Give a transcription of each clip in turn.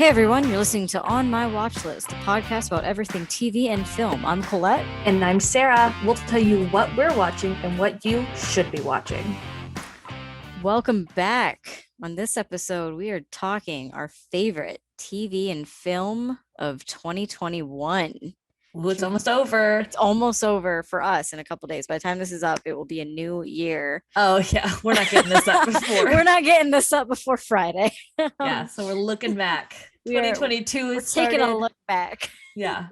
Hey everyone, you're listening to On My Watchlist, a podcast about everything TV and film. I'm Colette. And I'm Sarah. We'll tell you what we're watching and what you should be watching. Welcome back. On this episode, we are talking our favorite TV and film of 2021. Ooh, it's almost over. It's almost over for us in a couple days. By the time this is up, it will be a new year. Oh, yeah. We're not getting this up before. We're not getting this up before Friday. Yeah, so we're looking back. 2022 is taking a look back. Yeah.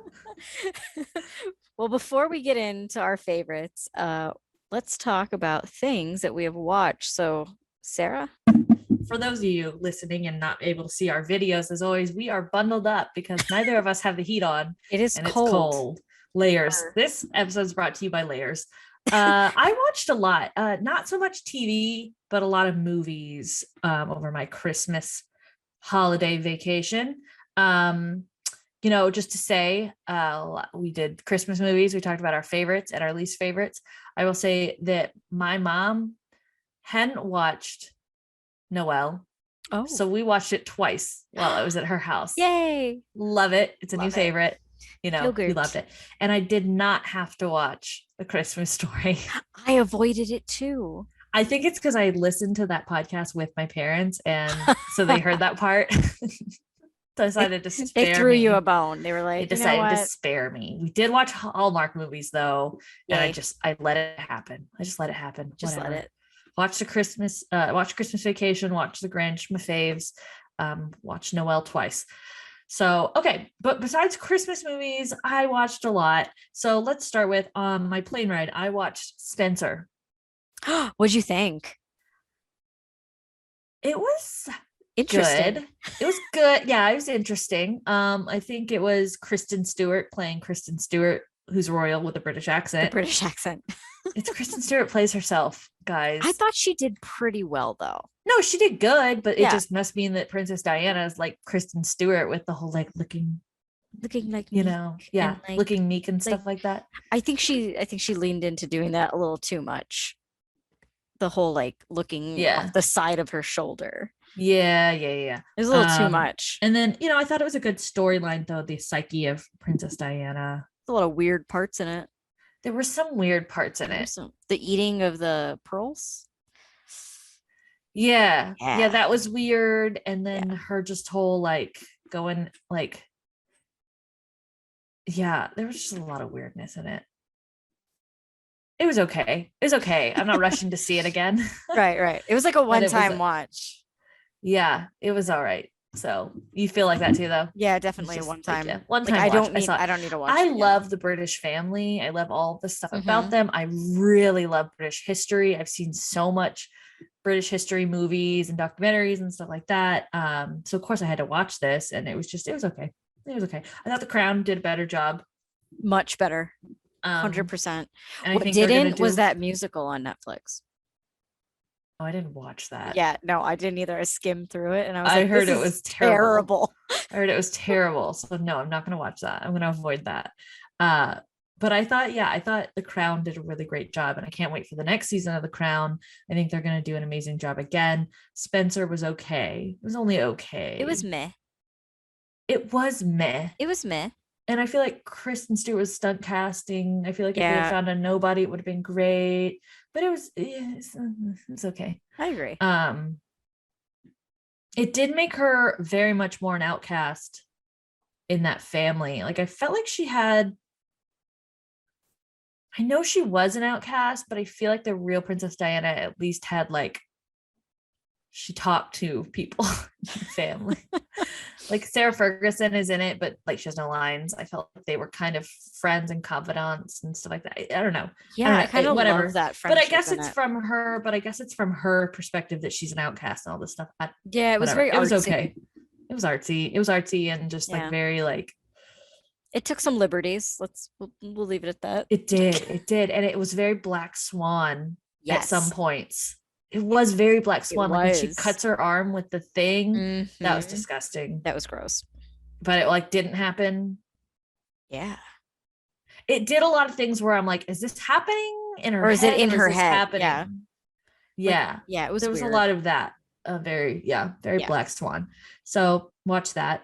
Well, before we get into our favorites, let's talk about things that we have watched. So, Sarah? For those of you listening and not able to see our videos, as always, we are bundled up because neither of us have the heat on. It is and cold. It's cold. Layers. This episode is brought to you by Layers. I watched a lot, not so much TV, but a lot of movies over my Christmas holiday vacation. Just to say, we did Christmas movies. We talked about our favorites and our least favorites. I will say that my mom hadn't watched Noelle. Oh, so we watched it twice while I was at her house. Yay! Love it. It's a new favorite. We loved it. And I did not have to watch A Christmas Story. I avoided it too. I think it's because I listened to that podcast with my parents, and so they heard that part. So I decided to spare me. They threw you a bone. They were like, they decided to spare me. We did watch Hallmark movies though, and I let it happen. I just let it happen. Just let it. Watch Christmas Vacation, watch The Grinch, my faves, watch Noelle twice. So, okay. But besides Christmas movies, I watched a lot. So let's start with my plane ride. I watched Spencer. What'd you think? It was interesting. Good. It was good. Yeah, it was interesting. I think it was Kristen Stewart playing Kristen Stewart, who's royal with a British accent. The British accent. It's Kristen Stewart plays herself, guys. I thought she did pretty well though. No, she did good, but it just must mean that Princess Diana is like Kristen Stewart with the whole like looking like looking meek and stuff like that. I think she leaned into doing that a little too much. The whole like looking off the side of her shoulder. Yeah. It was a little too much. And then, I thought it was a good storyline though, the psyche of Princess Diana. A lot of weird parts in it. There were some weird parts in it. The eating of the pearls. Yeah, that was weird. And then her just whole like going like, there was just a lot of weirdness in it. It was okay. I'm not rushing to see it again. Right. It was like a one-time watch. Yeah, it was all right. So you feel like that too, though? Yeah, definitely a one-time. One-time. I don't need to watch. I love the British family. I love all the stuff about them. I really love British history. I've seen so much British history movies and documentaries and stuff like that. So of course I had to watch this, and it was okay. It was okay. I thought The Crown did a better job. Much better. 100%. What was that musical on Netflix. Oh, I didn't watch that. Yeah, no, I didn't either. I skimmed through it and I was I heard it was terrible. I heard it was terrible. So no, I'm not going to watch that. I'm going to avoid that. But I thought The Crown did a really great job, and I can't wait for the next season of The Crown. I think they're going to do an amazing job again. Spencer was okay. It was only okay. It was meh. It was meh. And I feel like Kristen Stewart was stunt casting. I feel like if they had found a nobody, it would have been great. But it was okay. I agree. It did make her very much more an outcast in that family. Like I felt like I know she was an outcast, but I feel like the real Princess Diana at least had like, she talked to people in the family. Like Sarah Ferguson is in it, but like she has no lines. I felt like they were kind of friends and confidants and stuff like that. I don't know. Yeah, I kind of love that friendship. But I guess it's from her perspective that she's an outcast and all this stuff. It was very artsy. It was okay. It was artsy and just like very like. It took some liberties. We'll leave it at that. It did. And it was very Black Swan at some points. It was very Black Swan. Like when she cuts her arm with the thing. That was disgusting. That was gross. But it like didn't happen. Yeah. It did a lot of things where I'm like, is this happening in her head? Or is it in her head? Happening? Yeah. Yeah. It was There was weird. a lot of that. very Yeah. Black Swan. So watch that.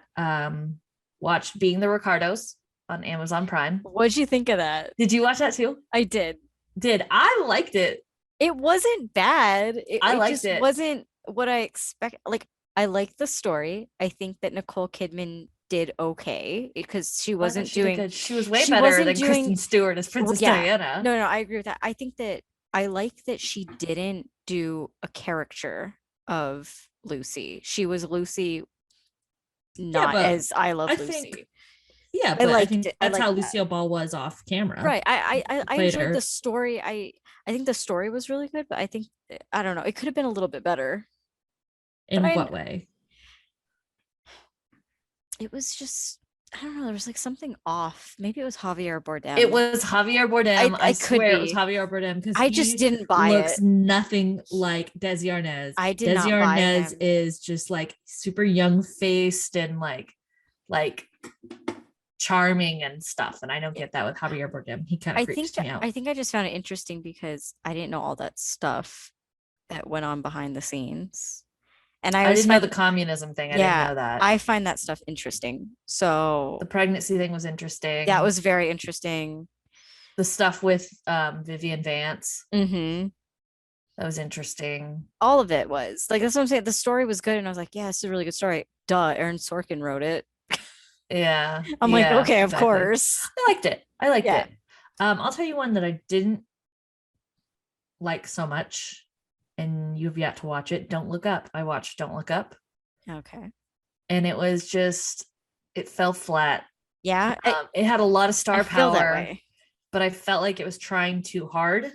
Watch Being the Ricardos on Amazon Prime. What'd you think of that? Did you watch that too? I did. I liked it. It wasn't bad. I It liked just it. wasn't what I expect. Like, I liked the story. I think that Nicole Kidman did okay because I thought she did good. She was way better than Kristen Stewart as well, Princess yeah. Diana. No, I agree with that. I think that I like that she didn't do a caricature of Lucy. She was Lucy, Yeah, not but as I Love I think Lucy. yeah, I but I liked think it. I that's how liked that. Lucille Ball was off camera. Right. I Played enjoyed the her story. I think the story was really good, but I think I don't know. It could have been a little bit better. But in what way? it was just I don't know. There was like something off. Maybe it was Javier It Bardem. was Javier Bardem. I I could swear it was be. Javier Bardem because I just he didn't buy looks it. nothing like Desi Arnaz. I did Desi not buy Arnaz him. is just like super young faced and like charming and stuff. And I don't get that with Javier Bardem. He kind of creeps me out. I think I just found it interesting because I didn't know all that stuff that went on behind the scenes. And I I always didn't know find the communism thing. I didn't yeah, know that. I find that stuff interesting. So The pregnancy thing was that interesting. was very interesting. The stuff with Vivian Vance, Mm-hmm. that was interesting. All of it was like that's what I'm saying. The story was good, and I was like, yeah, this is a really good story. Duh, Aaron Sorkin wrote it. Yeah, I'm like, yeah, okay, of exactly. course. I liked it. I liked Yeah. it. I'll tell you one that I didn't like so much, and you've yet to watch it. Don't Look Up. I watched Don't Look Up, Okay. and it was just it fell flat. Yeah, It had a lot of I star feel that power, way. but I felt like it was trying too hard.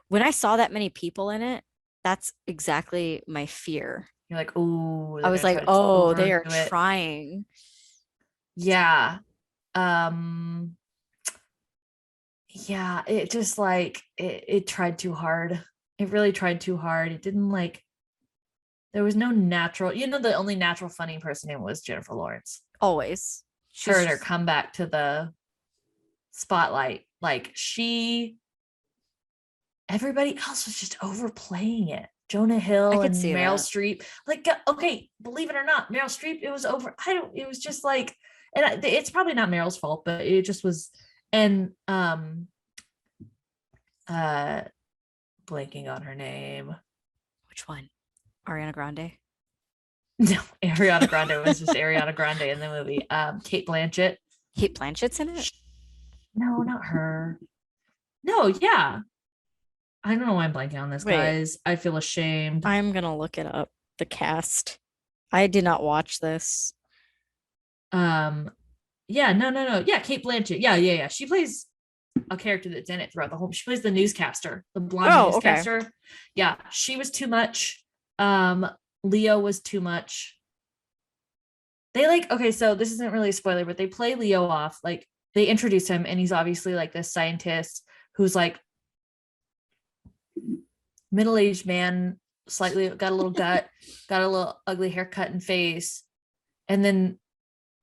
When I saw that many people in it, that's exactly my fear. You're like, oh, I they're was gonna like, try to oh, they overdo are it. trying. Yeah. Um, yeah, it just like it tried too hard. It really tried too hard. It didn't like there was no natural, the only natural funny person in was Jennifer Lawrence. Always. Her She's and her just, comeback to the spotlight. Like everybody else was just overplaying it. Jonah I Hill could and see Meryl that. Streep. Like, okay, believe it or not, Meryl Streep, it was over. It was just like, and it's probably not Meryl's fault, but it just was. And uh, blanking on her name. Which one? Ariana Grande? No, Ariana Grande was just Ariana Grande in the movie. Kate Blanchett. Kate Blanchett's in it? No, not her. No, yeah. I don't know why I'm blanking on this, Wait, guys. I feel ashamed. I'm gonna look it up. The cast. I did not watch this. Yeah, no. Yeah, Kate Blanchett. Yeah. She plays a character that's in it throughout the whole. She plays the newscaster, the blonde Oh, okay. newscaster. Yeah, she was too much. Leo was too much. They okay, so this isn't really a spoiler, but they play Leo off. Like they introduce him, and he's obviously like this scientist who's like middle-aged man, slightly got a little gut, got a little ugly haircut and face. And then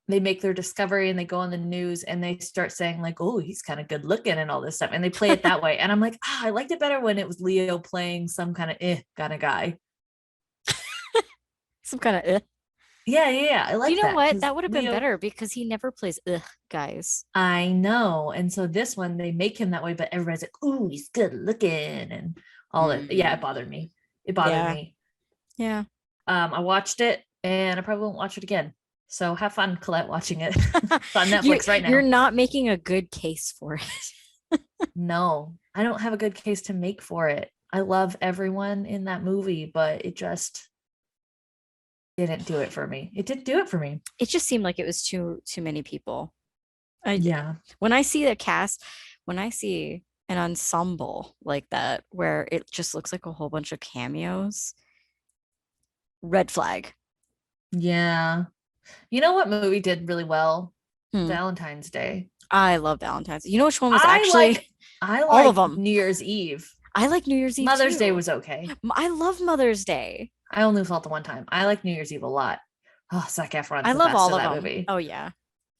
they make their discovery and they go on the news and they start saying like, oh, he's kind of good looking and all this stuff. And they play it that way. And I'm like, I liked it better when it was Leo playing some kind of kind of guy. Some kind of Yeah. I like You know that. what? 'Cause That would have been Leo, better because he never plays guys. I know. And so this one, they make him that way, but everybody's like, oh, he's good looking and all that. Yeah, it bothered me. It bothered Yeah. me. Yeah. I watched it and I probably won't watch it again. So have fun, Colette, watching it. It's on Netflix right now. You're not making a good case for it. No, I don't have a good case to make for it. I love everyone in that movie, but it just didn't do it for me. It didn't do it for me. It just seemed like it was too many people. Yeah. When I see the cast, when I see an ensemble like that where it just looks like a whole bunch of cameos, red flag. Yeah. You know what movie did really well? Hmm. Valentine's Day. I love Valentine's. You know which one was actually I like all of them. New Year's Eve. I like New Year's Eve. Mother's too. Day was okay. I love Mother's Day. I only felt the one time. I like New Year's Eve a lot. Oh, Zac Efron's I the love best all of of that them. movie. Oh yeah,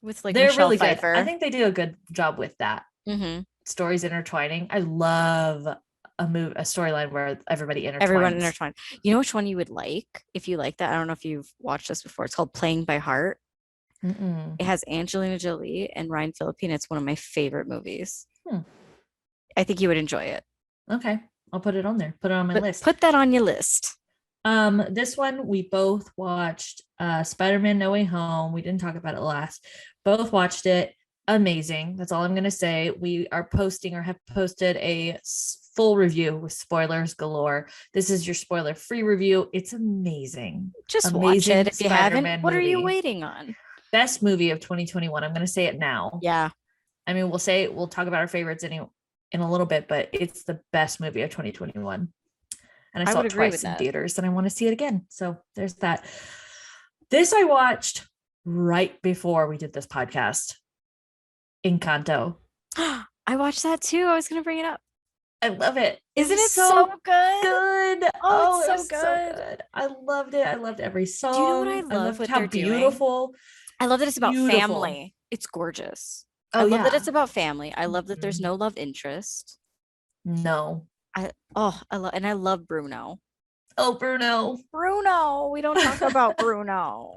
with like They're Michelle really Pfeiffer. good. I think they do a good job with that. Mm-hmm. Stories intertwining. I love a storyline where everybody Everyone intertwines. intertwined. You know which one you would like if you like that? I don't know if you've watched this before. It's called Playing by Heart. Mm-mm. It has Angelina Jolie and Ryan Philippe. It's one of my favorite movies. Hmm. I think you would enjoy it. Okay, I'll put it on there. Put it on my But list. put that on your list. This one we both watched. Spider-Man: No Way Home. We didn't talk about it last. Both watched it. Amazing. That's all I'm gonna say. We are posting or have posted a full review with spoilers galore. This is your spoiler-free review. It's amazing. Just watch Amazing it if you haven't. Spider-Man What are you movie. waiting on? Best movie of 2021. I'm gonna say it now. Yeah, I mean, we'll talk about our favorites in a little bit, but it's the best movie of 2021. And I saw would it agree with twice in that. theaters and I want to see it again. So there's that. This I watched right before we did this podcast. Encanto. I watched that too. I was gonna bring it up. I love it. Isn't was it so good? good? Oh, it it's was so good. I loved it. I loved every song. Do you know what I love loved what how they're doing? beautiful. I love that it's about Beautiful. family. It's gorgeous. Oh, I love that yeah. it's about family. I love that there's Mhm. no love interest. No. I love Bruno. Oh, Bruno. Bruno. We don't talk about Bruno.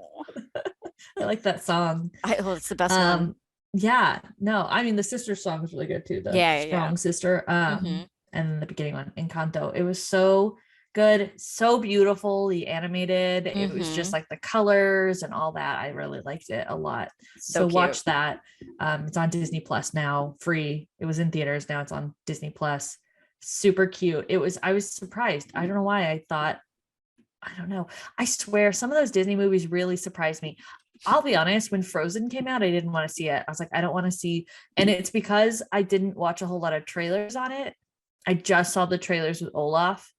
I like that song. It's the best one. Yeah, no, I mean the sister song is really good too. The Yeah, strong sister. Mhm. And the beginning one, Encanto. It was so good, so beautifully animated. It was just like the colors and all that. I really liked it a lot. So cute. watch that. It's on Disney Plus now, free. It was in theaters, now it's on Disney Plus. Super cute. I was surprised. I don't know why. I don't know. I swear some of those Disney movies really surprised me. I'll be honest, when Frozen came out, I didn't want to see it. I was like, I don't want to see. And it's because I didn't watch a whole lot of trailers on it. I just saw the trailers with Olaf.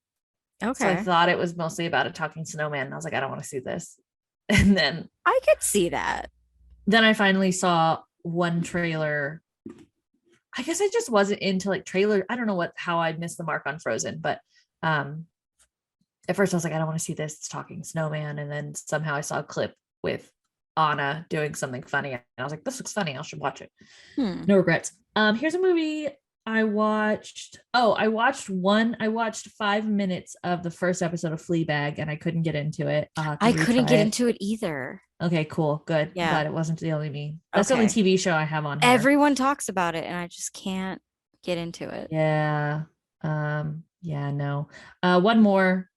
Okay. So I thought it was mostly about a talking snowman. And I was like, I don't want to see this. And then I could see that. Then I finally saw one trailer. I guess I just wasn't into like trailer. I don't know how I missed the mark on Frozen, but at first I was like, I don't want to see this. It's talking snowman. And then somehow I saw a clip with Anna doing something funny. And I was like, this looks funny. I should watch it. No regrets. Here's a movie I watched. I watched 5 minutes of the first episode of Fleabag and I couldn't get into it. I couldn't get into it either. Okay, cool. Good. Yeah. Glad it wasn't the only me. That's the only TV show I have on here. Everyone talks about it and I just can't get into it. Yeah. Yeah, no. One more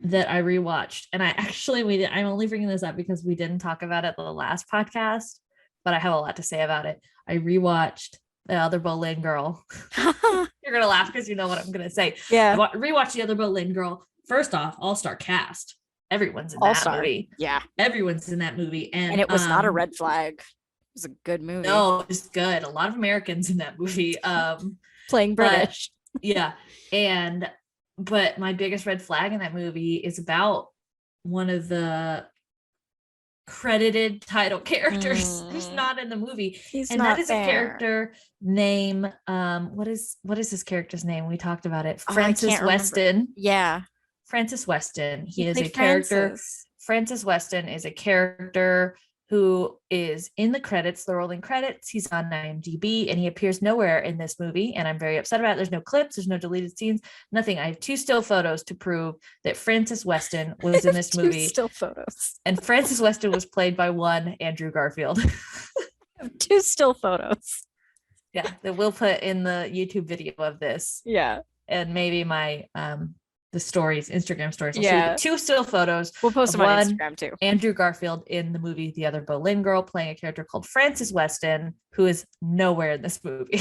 that I rewatched, and I'm only bringing this up because we didn't talk about it the last podcast, but I have a lot to say about it. I rewatched The Other Boleyn Girl. You're gonna laugh because you know what I'm gonna say. Yeah. I rewatched The Other Boleyn Girl. First off, all-star cast. Everyone's in that movie. Yeah. Everyone's in that movie. And it was not a red flag. It was a good movie. No, it was good. A lot of Americans in that movie. Playing British. Yeah. But my biggest red flag in that movie is about one of the credited title characters who's not in the movie. That is a character name. What is his character's name? We talked about it. Francis Weston. Yeah. Francis Weston. He is a character. Francis Weston is a character who is in the credits, the rolling credits. He's on IMDb and he appears nowhere in this movie. And I'm very upset about it. There's no clips, there's no deleted scenes, nothing. I have 2 still photos to prove that Francis Weston was in this movie. 2 still photos. And Francis Weston was played by one Andrew Garfield. 2 still photos. Yeah, that we'll put in the YouTube video of this. Yeah. And maybe my the stories, Instagram stories. I'll yeah. show you 2 still photos. We'll post them on Instagram too. Andrew Garfield in the movie The Other Boleyn Girl, playing a character called Francis Weston, who is nowhere in this movie.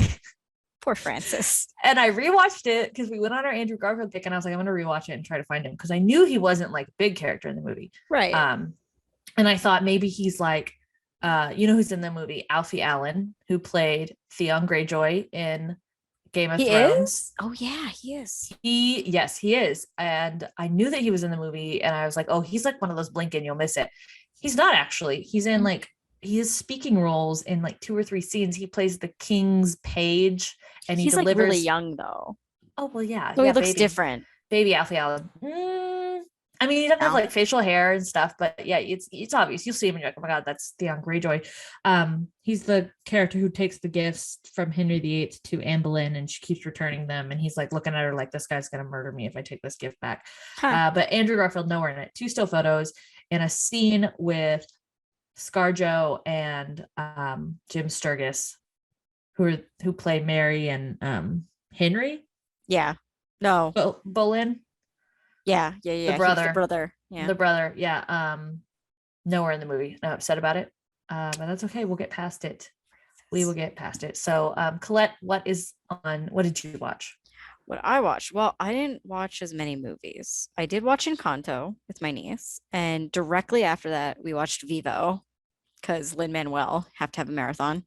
Poor Francis. And I rewatched it because we went on our Andrew Garfield kick, and I was like, I'm going to rewatch it and try to find him because I knew he wasn't like a big character in the movie. Right. And I thought maybe he's like, who's in the movie? Alfie Allen, who played Theon Greyjoy in Game of Thrones. Is? Oh yeah, he is. Yes, he is. And I knew that he was in the movie and I was like, oh, he's like one of those blink and you'll miss it. He's not actually. He's in like, he has speaking roles in like 2 or 3 scenes. He plays the king's page and he's delivers. Like really young though. Oh, well, yeah. So he looks different. Baby Alfie Allen. I mean, he doesn't have now. like facial hair and stuff, but yeah, it's obvious. You'll see him and you're like, oh my god, that's Theon Greyjoy. He's the character who takes the gifts from Henry VIII to Anne Boleyn, and she keeps returning them. And he's like looking at her like, this guy's gonna murder me if I take this gift back. Huh. But Andrew Garfield nowhere in it. 2 still photos and a scene with ScarJo and Jim Sturgis, who play Mary and Henry. Yeah. No. Boleyn. Yeah. The He's brother. the brother. Yeah. The brother. Yeah. Nowhere in the movie. Not upset about it. But that's okay. We'll get past it. We will get past it. So, Colette, what did you watch? What I watched? Well, I didn't watch as many movies. I did watch Encanto with my niece, and directly after that, we watched Vivo because Lin-Manuel have to have a marathon.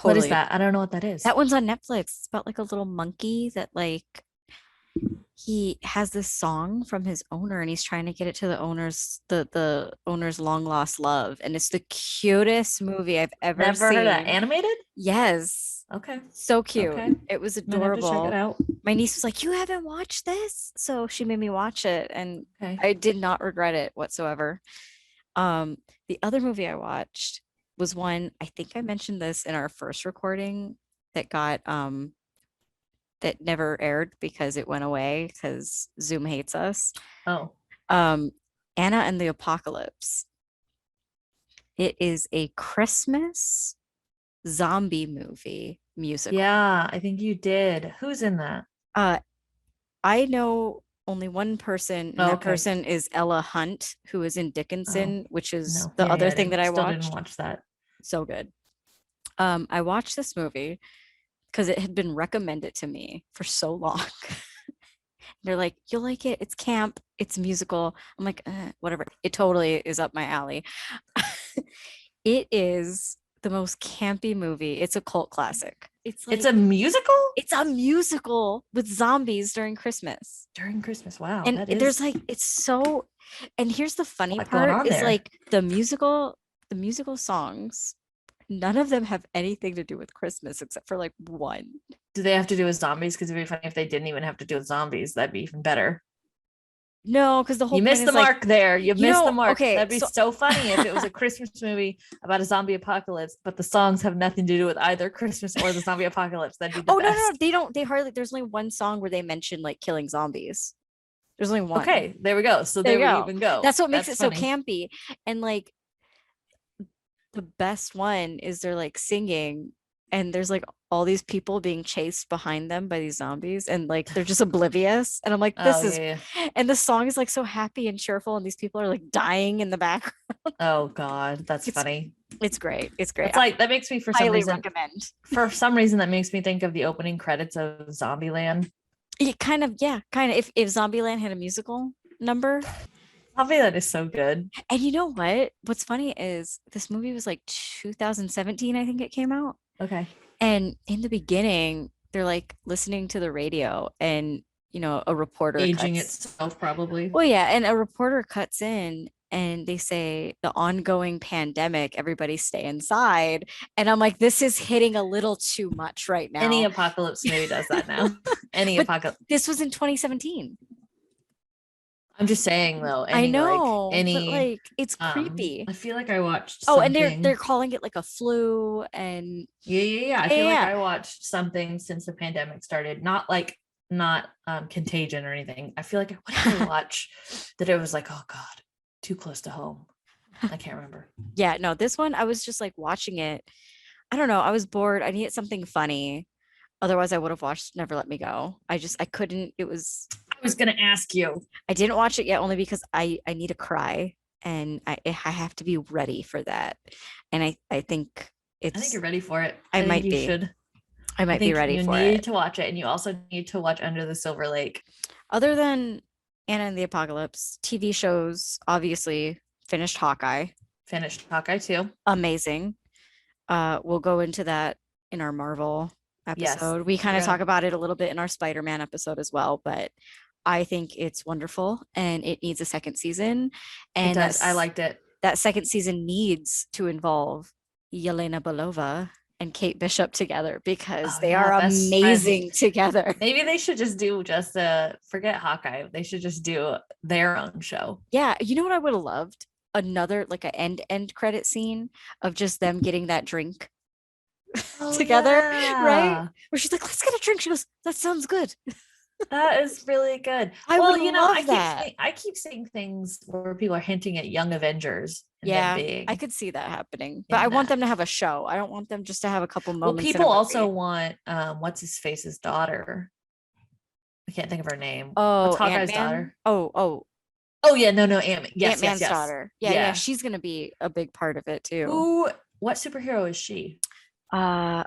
What is Totally. that? I don't know what that is. That one's on Netflix. It's about like a little monkey that like he has this song from his owner and he's trying to get it to the owner's long lost love. And it's the cutest movie I've ever Never seen. heard of that. Animated? Yes. Okay. So cute. Okay. It was Might have to check adorable. it out. My niece was like, "You haven't watched this?" So she made me watch it and Okay. I did not regret it whatsoever. Um, the other movie I watched was one, I think I mentioned this in our first recording that got that never aired because it went away because Zoom hates us. Oh. Um, Anna and the Apocalypse. It is a Christmas zombie movie musical. Yeah, I think you did. Who's in that? Uh, I know only one person, and Oh, that okay. person is Ella Hunt, who is in Dickinson, which is No. the Yeah, other I thing that I still watched. didn't watch that. So good. I watched this movie because it had been recommended to me for so long. They're like, you'll like it. It's camp. It's musical. I'm like, whatever. It totally is up my alley. It is the most campy movie. It's a cult classic. It's a musical? It's a musical with zombies during Christmas. During Christmas. Wow. And that is there's like, it's so, and here's the funny lot going part on is there. like the musical songs, none of them have anything to do with Christmas except for like one. Do they have to do with zombies? Because it'd be funny if they didn't even have to do with zombies. That'd be even better. No, because the whole You point missed is the like, mark there. You missed the mark. okay, That'd be so funny if it was a Christmas movie about a zombie apocalypse, but the songs have nothing to do with either Christmas or the zombie apocalypse. That'd be the oh best. no, they don't. They hardly. There's only one song where they mention like killing zombies. There's only one. Okay, there we go. So There there you we go. even go. That's what makes That's it so funny. campy. And like the best one is they're like singing and there's like all these people being chased behind them by these zombies and like they're just oblivious. And I'm like, this Oh, is yeah. and the song is like so happy and cheerful and these people are like dying in the background. Oh God, that's It's funny. It's great. It's great. It's like that makes me Highly recommend. For some reason that makes me think of the opening credits of Zombieland. It kind of, yeah, kind of. If Zombieland had a musical number. Zombieland is so good. And you know what? What's funny is this movie was like 2017, I think it came out. Okay. And in the beginning, they're like listening to the radio and, you know, a reporter Aging itself, probably. Well, yeah. And a reporter cuts in and they say the ongoing pandemic, everybody stay inside. And I'm like, this is hitting a little too much right now. Any apocalypse movie does that now. Any apocalypse. This was in 2017. I'm just saying though. I know, but like it's creepy. I feel like I watched. Oh, and they're calling it like a flu, and yeah. I feel like I watched something since the pandemic started. Not Contagion or anything. I feel like what did I watch that it was like, oh God, too close to home. I can't remember. Yeah, no, this one I was just like watching it. I don't know. I was bored. I needed something funny. Otherwise, I would have watched Never Let Me Go. I couldn't. I was gonna ask you. I didn't watch it yet only because I need to cry and I have to be ready for that. And I think you're ready for it. I might be. I might be ready for it. You need to watch it, and you also need to watch Under the Silver Lake. Other than Anna and the Apocalypse, TV shows, obviously finished Hawkeye. Finished Hawkeye too. Amazing. We'll go into that in our Marvel episode. Yes. We kind of talk about it a little bit in our Spider-Man episode as well, but I think it's wonderful and it needs a second season. And it does. I liked it. That second season needs to involve Yelena Belova and Kate Bishop together because Oh they yeah, are best friends. amazing together. Maybe they should just do forget Hawkeye. They should just do their own show. Yeah, you know what I would have loved? Another like a end credit scene of just them getting that drink Oh together, right? yeah. Where she's like, let's get a drink. She goes, that sounds good. That is really good. I would Well, love that. I keep seeing things where people are hinting at Young Avengers and them Yeah, I being could see that happening. But I in want that. them to have a show. I don't want them just to have a couple Well, moments in a people also movie. want what's his face's daughter. I can't think of her name. What's Oh, Hawkeye's Ant-Man. daughter? Oh, Oh yeah, no, Ant-Man. Yes, yes, Ant-Man's yes. daughter. Yeah, Yeah. she's gonna be a big part of it too. What superhero is she? Why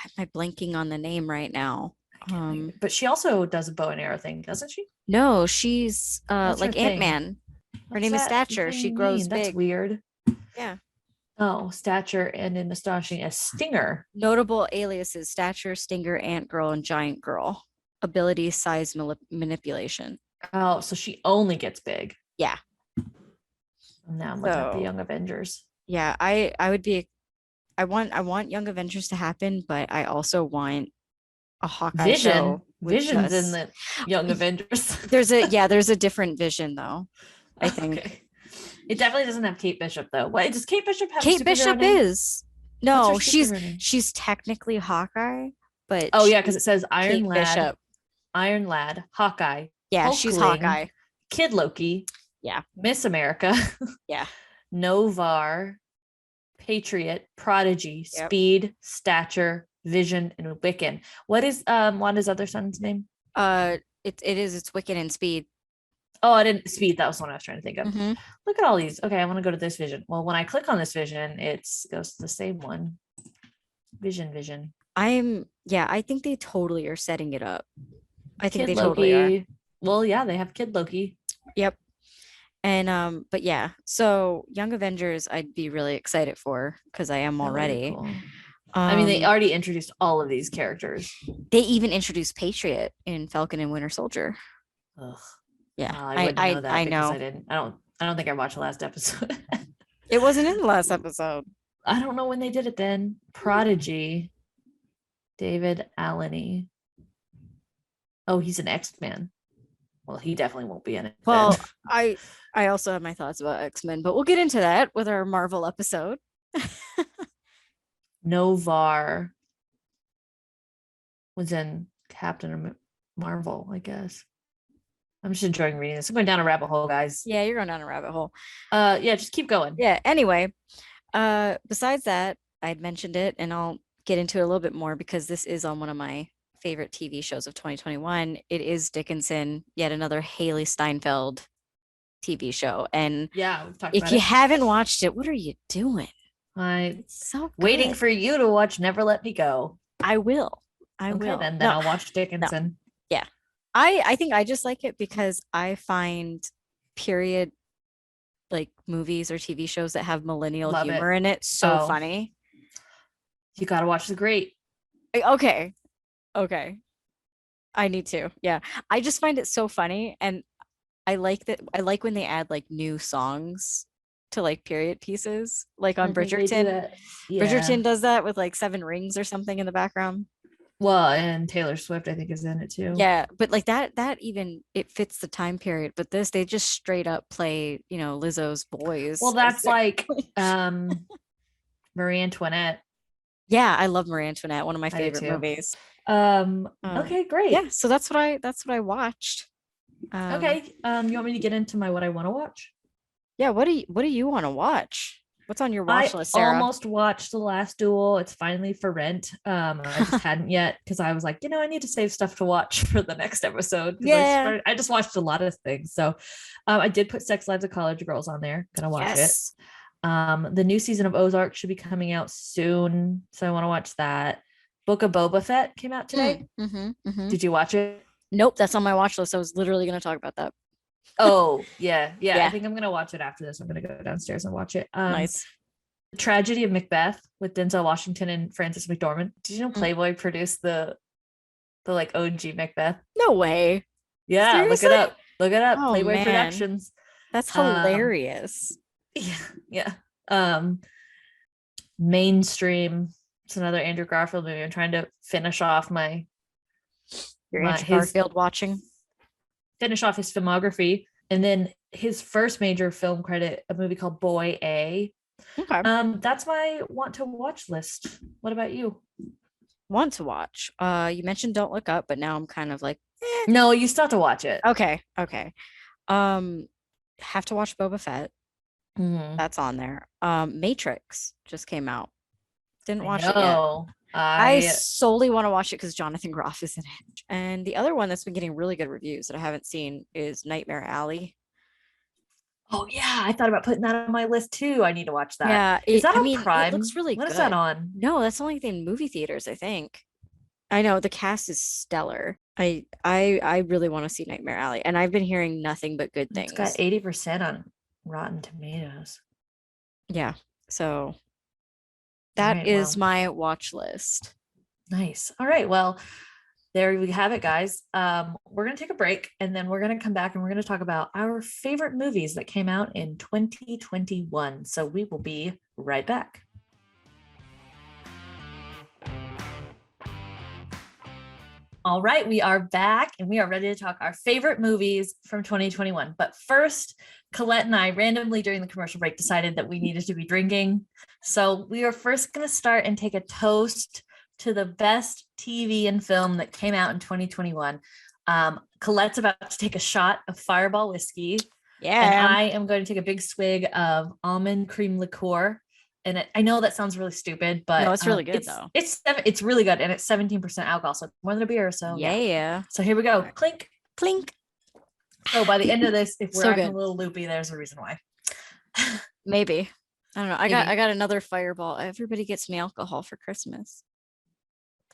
am I blanking on the name right now? But she also does a bow and arrow thing, doesn't she? No, she's What's her like thing? Ant-Man. Her What's name is that Stature. She thing grows mean? That's big. weird. Yeah. Oh, stature and in astonishing as Stinger. Notable aliases: Stature, Stinger, Ant Girl, and Giant Girl. Ability, size manipulation. Oh, so she only gets big. Yeah. Now I'm looking at the So Young Avengers. yeah, I would be. I want Young Avengers to happen, but I also want a Hawkeye show with Vision's in just the Young Avengers. there's a different Vision though. I think Okay. It definitely doesn't have Kate Bishop though. What does Kate Bishop have? Kate A superhero Bishop name? is What's no, her superhero name? she's technically Hawkeye, but Oh yeah, because it says Kate Bishop. Iron Lad, Hawkeye, Yeah, she's Hulkling, Hawkeye. Kid Loki, Yeah, Miss America, yeah, Novar, Patriot, Prodigy, yep. Speed, Stature, Vision, and Wiccan. What is Wanda's other son's name? It's Wicked and Speed. Oh, I didn't Speed. That was the one I was trying to think of. Mm-hmm. Look at all these. Okay, I want to go to this Vision. Well, when I click on this Vision, it goes to the same one. Vision. I think they totally are setting it up. I think Kid they Loki. totally are. Well, yeah, they have Kid Loki. Yep. And but yeah, so Young Avengers I'd be really excited for because I am already. Cool. I mean, they Um, already introduced all of these characters. they even introduced Patriot in Falcon and Winter Soldier. Ugh. Yeah, I wouldn't know that I because know. I didn't. I don't think I watched the last episode. It wasn't in the last episode. I don't know when they did it then. Prodigy, David Allen. Oh, he's an X-Man. Well, he definitely won't be in it. Well, then. I also have my thoughts about X-Men, but we'll get into that with our Marvel episode. Novar was in Captain Marvel, I guess. I'm just enjoying reading this. I'm going down a rabbit hole, guys. Yeah, you're going down a rabbit hole. Yeah, just keep going. Yeah, anyway, besides that, I'd mentioned it and I'll get into it a little bit more because this is on one of my favorite TV shows of 2021. It is Dickinson, yet another Haley Steinfeld TV show. And yeah, we've talked if about you it. haven't watched it, what are you doing? It's so good. Waiting for you to watch Never Let Me Go. I will. Okay, then I'll watch Dickinson. No. Yeah. I think I just like it because I find period like movies or TV shows that have millennial humor in it so funny. You got to watch The Great. Okay. I need to. Yeah. I just find it so funny and I like that. I like when they add like new songs to like period pieces, like on Bridgerton. Yeah. Bridgerton does that with like 7 Rings or something in the background. Well, and Taylor Swift, I think, is in it too. Yeah, but like that even it fits the time period. But this, they just straight up play, Lizzo's Boys. Well, that's like Marie Antoinette. Yeah, I love Marie Antoinette, one of my favorite movies. Okay, great. Yeah, so that's what I watched. Okay. You want me to get into my what I want to watch? Yeah, what do you want to watch? What's on your watch list, Sarah? I almost watched The Last Duel. It's finally for rent. I just hadn't yet because I was like, I need to save stuff to watch for the next episode. Yeah. I just watched a lot of things. So I did put Sex Lives of College Girls on there. Gonna watch it. The new season of Ozark should be coming out soon. So I want to watch that. Book of Boba Fett came out today. Did you watch it? Nope, that's on my watch list. I was literally going to talk about that. Oh, yeah. I think I'm going to watch it after this. I'm going to go downstairs and watch it. Nice. The Tragedy of Macbeth with Denzel Washington and Frances McDormand. Did you know Playboy produced the like OG Macbeth? No way. Yeah, Seriously? Look it up. Oh, Playboy man. Productions. That's hilarious. Yeah. Mainstream It's another Andrew Garfield movie. I'm trying to finish off Your Andrew his Garfield watching. finish off his filmography. And then his first major film credit, a movie called Boy A. Okay. That's my want to watch list. What about you? Want to watch. You mentioned Don't Look Up, but now I'm kind of like, No, you still have to watch it. okay, okay. Um, have to watch Boba Fett. Mhm. That's on there. Matrix just came out. Didn't I watch it yet. know. I I solely want to watch it because Jonathan Groff is in it. And the other one that's been getting really good reviews that I haven't seen is Nightmare Alley. Oh yeah, I thought about putting that on my list too. I need to watch that. Yeah, Is that I on mean, it looks Prime? really What is that good. on? No, that's only in movie theaters, I think. I know the cast is stellar. I really want to see Nightmare Alley, and I've been hearing nothing but good It's got things. 80% on Rotten Tomatoes. Yeah. So All that right, is well, my watch list. nice. All right, well, there we have it, guys. We're gonna take a break and then we're gonna come back and we're gonna talk about our favorite movies that came out in 2021. So we will be right back. All right, we are back and we are ready to talk our favorite movies from 2021. But first, Colette and I randomly during the commercial break decided that we needed to be drinking. So we are first going to start and take a toast to the best TV and film that came out in 2021. Colette's about to take a shot of Fireball whiskey, and Yeah. I am going to take a big swig of almond cream liqueur. And I know that sounds really stupid, No, but it's really good though. it's really good, and it's 17% alcohol, so more than a beer. So yeah. Yeah. So here we go. Right. Clink. Clink. So by the end of this, if we're So acting a good. little loopy, there's a reason why. Maybe. I don't know. Maybe. I got another Fireball. Everybody gets me alcohol for Christmas.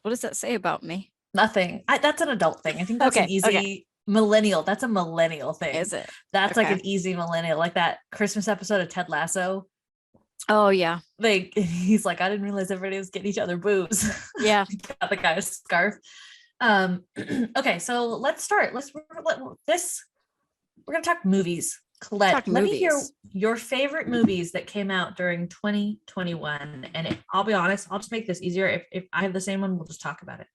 What does that say about me? Nothing. That's an adult thing. I think that's an Okay. Okay. easy millennial. That's a millennial thing. Is it? That's like Okay. an easy millennial, like that Christmas episode of Ted Lasso. Oh yeah. Like he's like, I didn't realize everybody was getting each other booze. Yeah. Got the guy's scarf. Okay, so let's start. We're gonna talk movies. Colette, Talk let me hear movies. your favorite movies that came out during 2021. And I'll be honest, I'll just make this easier. If I have the same one, we'll just talk about it.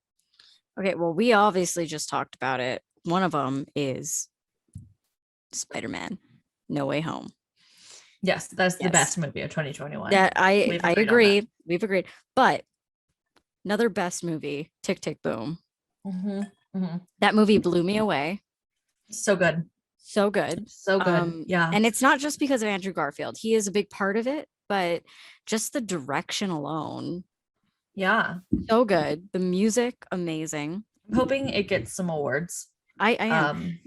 Okay, well, we obviously just talked about it. One of them is Spider-Man, No Way Home. Yes, that's the Yes. best movie of 2021. That I We've agreed on that. agree. We've agreed. But another best movie, Tick Tick Boom. That movie blew me away. So good. So good. So good. Yeah. And it's not just because of Andrew Garfield. He is a big part of it, but just the direction alone. Yeah. So good. The music, amazing. I'm hoping it gets some awards. I am.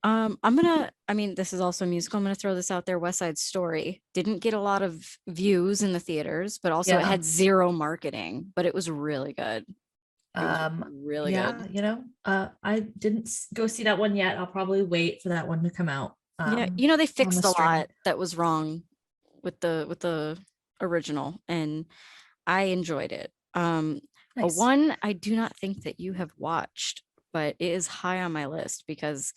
I mean, this is also a musical. I'm gonna throw this out there. West Side Story didn't get a lot of views in the theaters, but also it Yeah. had zero marketing, but it was really good. It was really yeah, good. you know, I didn't go see that one yet. I'll probably wait for that one to come out. Yeah, you know, they fixed the a stream. lot that was wrong with the original, and I enjoyed it. Nice. One I do not think that you have watched, but it is high on my list because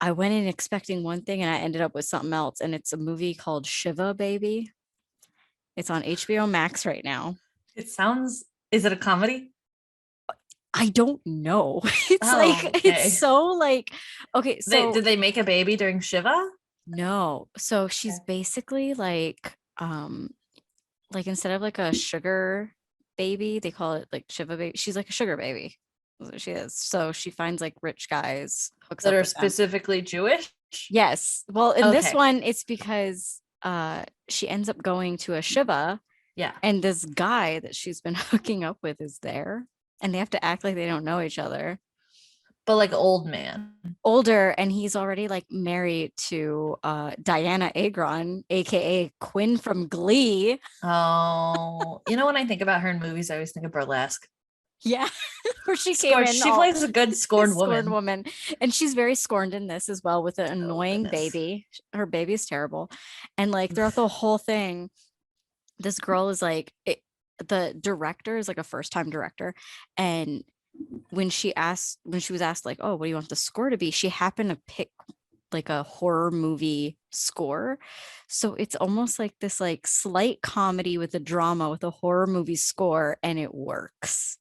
I went in expecting one thing and I ended up with something else. And it's a movie called Shiva Baby. It's on HBO Max right now. It sounds, is it a comedy? I don't know. It's so like, okay, so did they make a baby during Shiva? No. So she's Okay. basically like instead of like a sugar baby, they call it like Shiva baby. She's like a sugar baby. That's what she is. So she finds like rich guys, hooks That up are with them. specifically Jewish? Yes. Well, in this Okay. one, it's because she ends up going to a Shiva, Yeah. and this guy that she's been hooking up with is there, and they have to act like they don't know each other. But like old man. Older, and he's already like married to Diana Agron, aka Quinn from Glee. Oh, you know, when I think about her in movies, I always think of Burlesque. Yeah. Where she came in. She plays a good scorned woman. And she's very scorned in this as well with an annoying goodness. baby. Her baby's terrible. And like throughout the whole thing, this girl is like the director is like a first-time director. And when she was asked like, oh, what do you want the score to be? She happened to pick like a horror movie score. So it's almost like this like slight comedy with a drama with a horror movie score, and it works.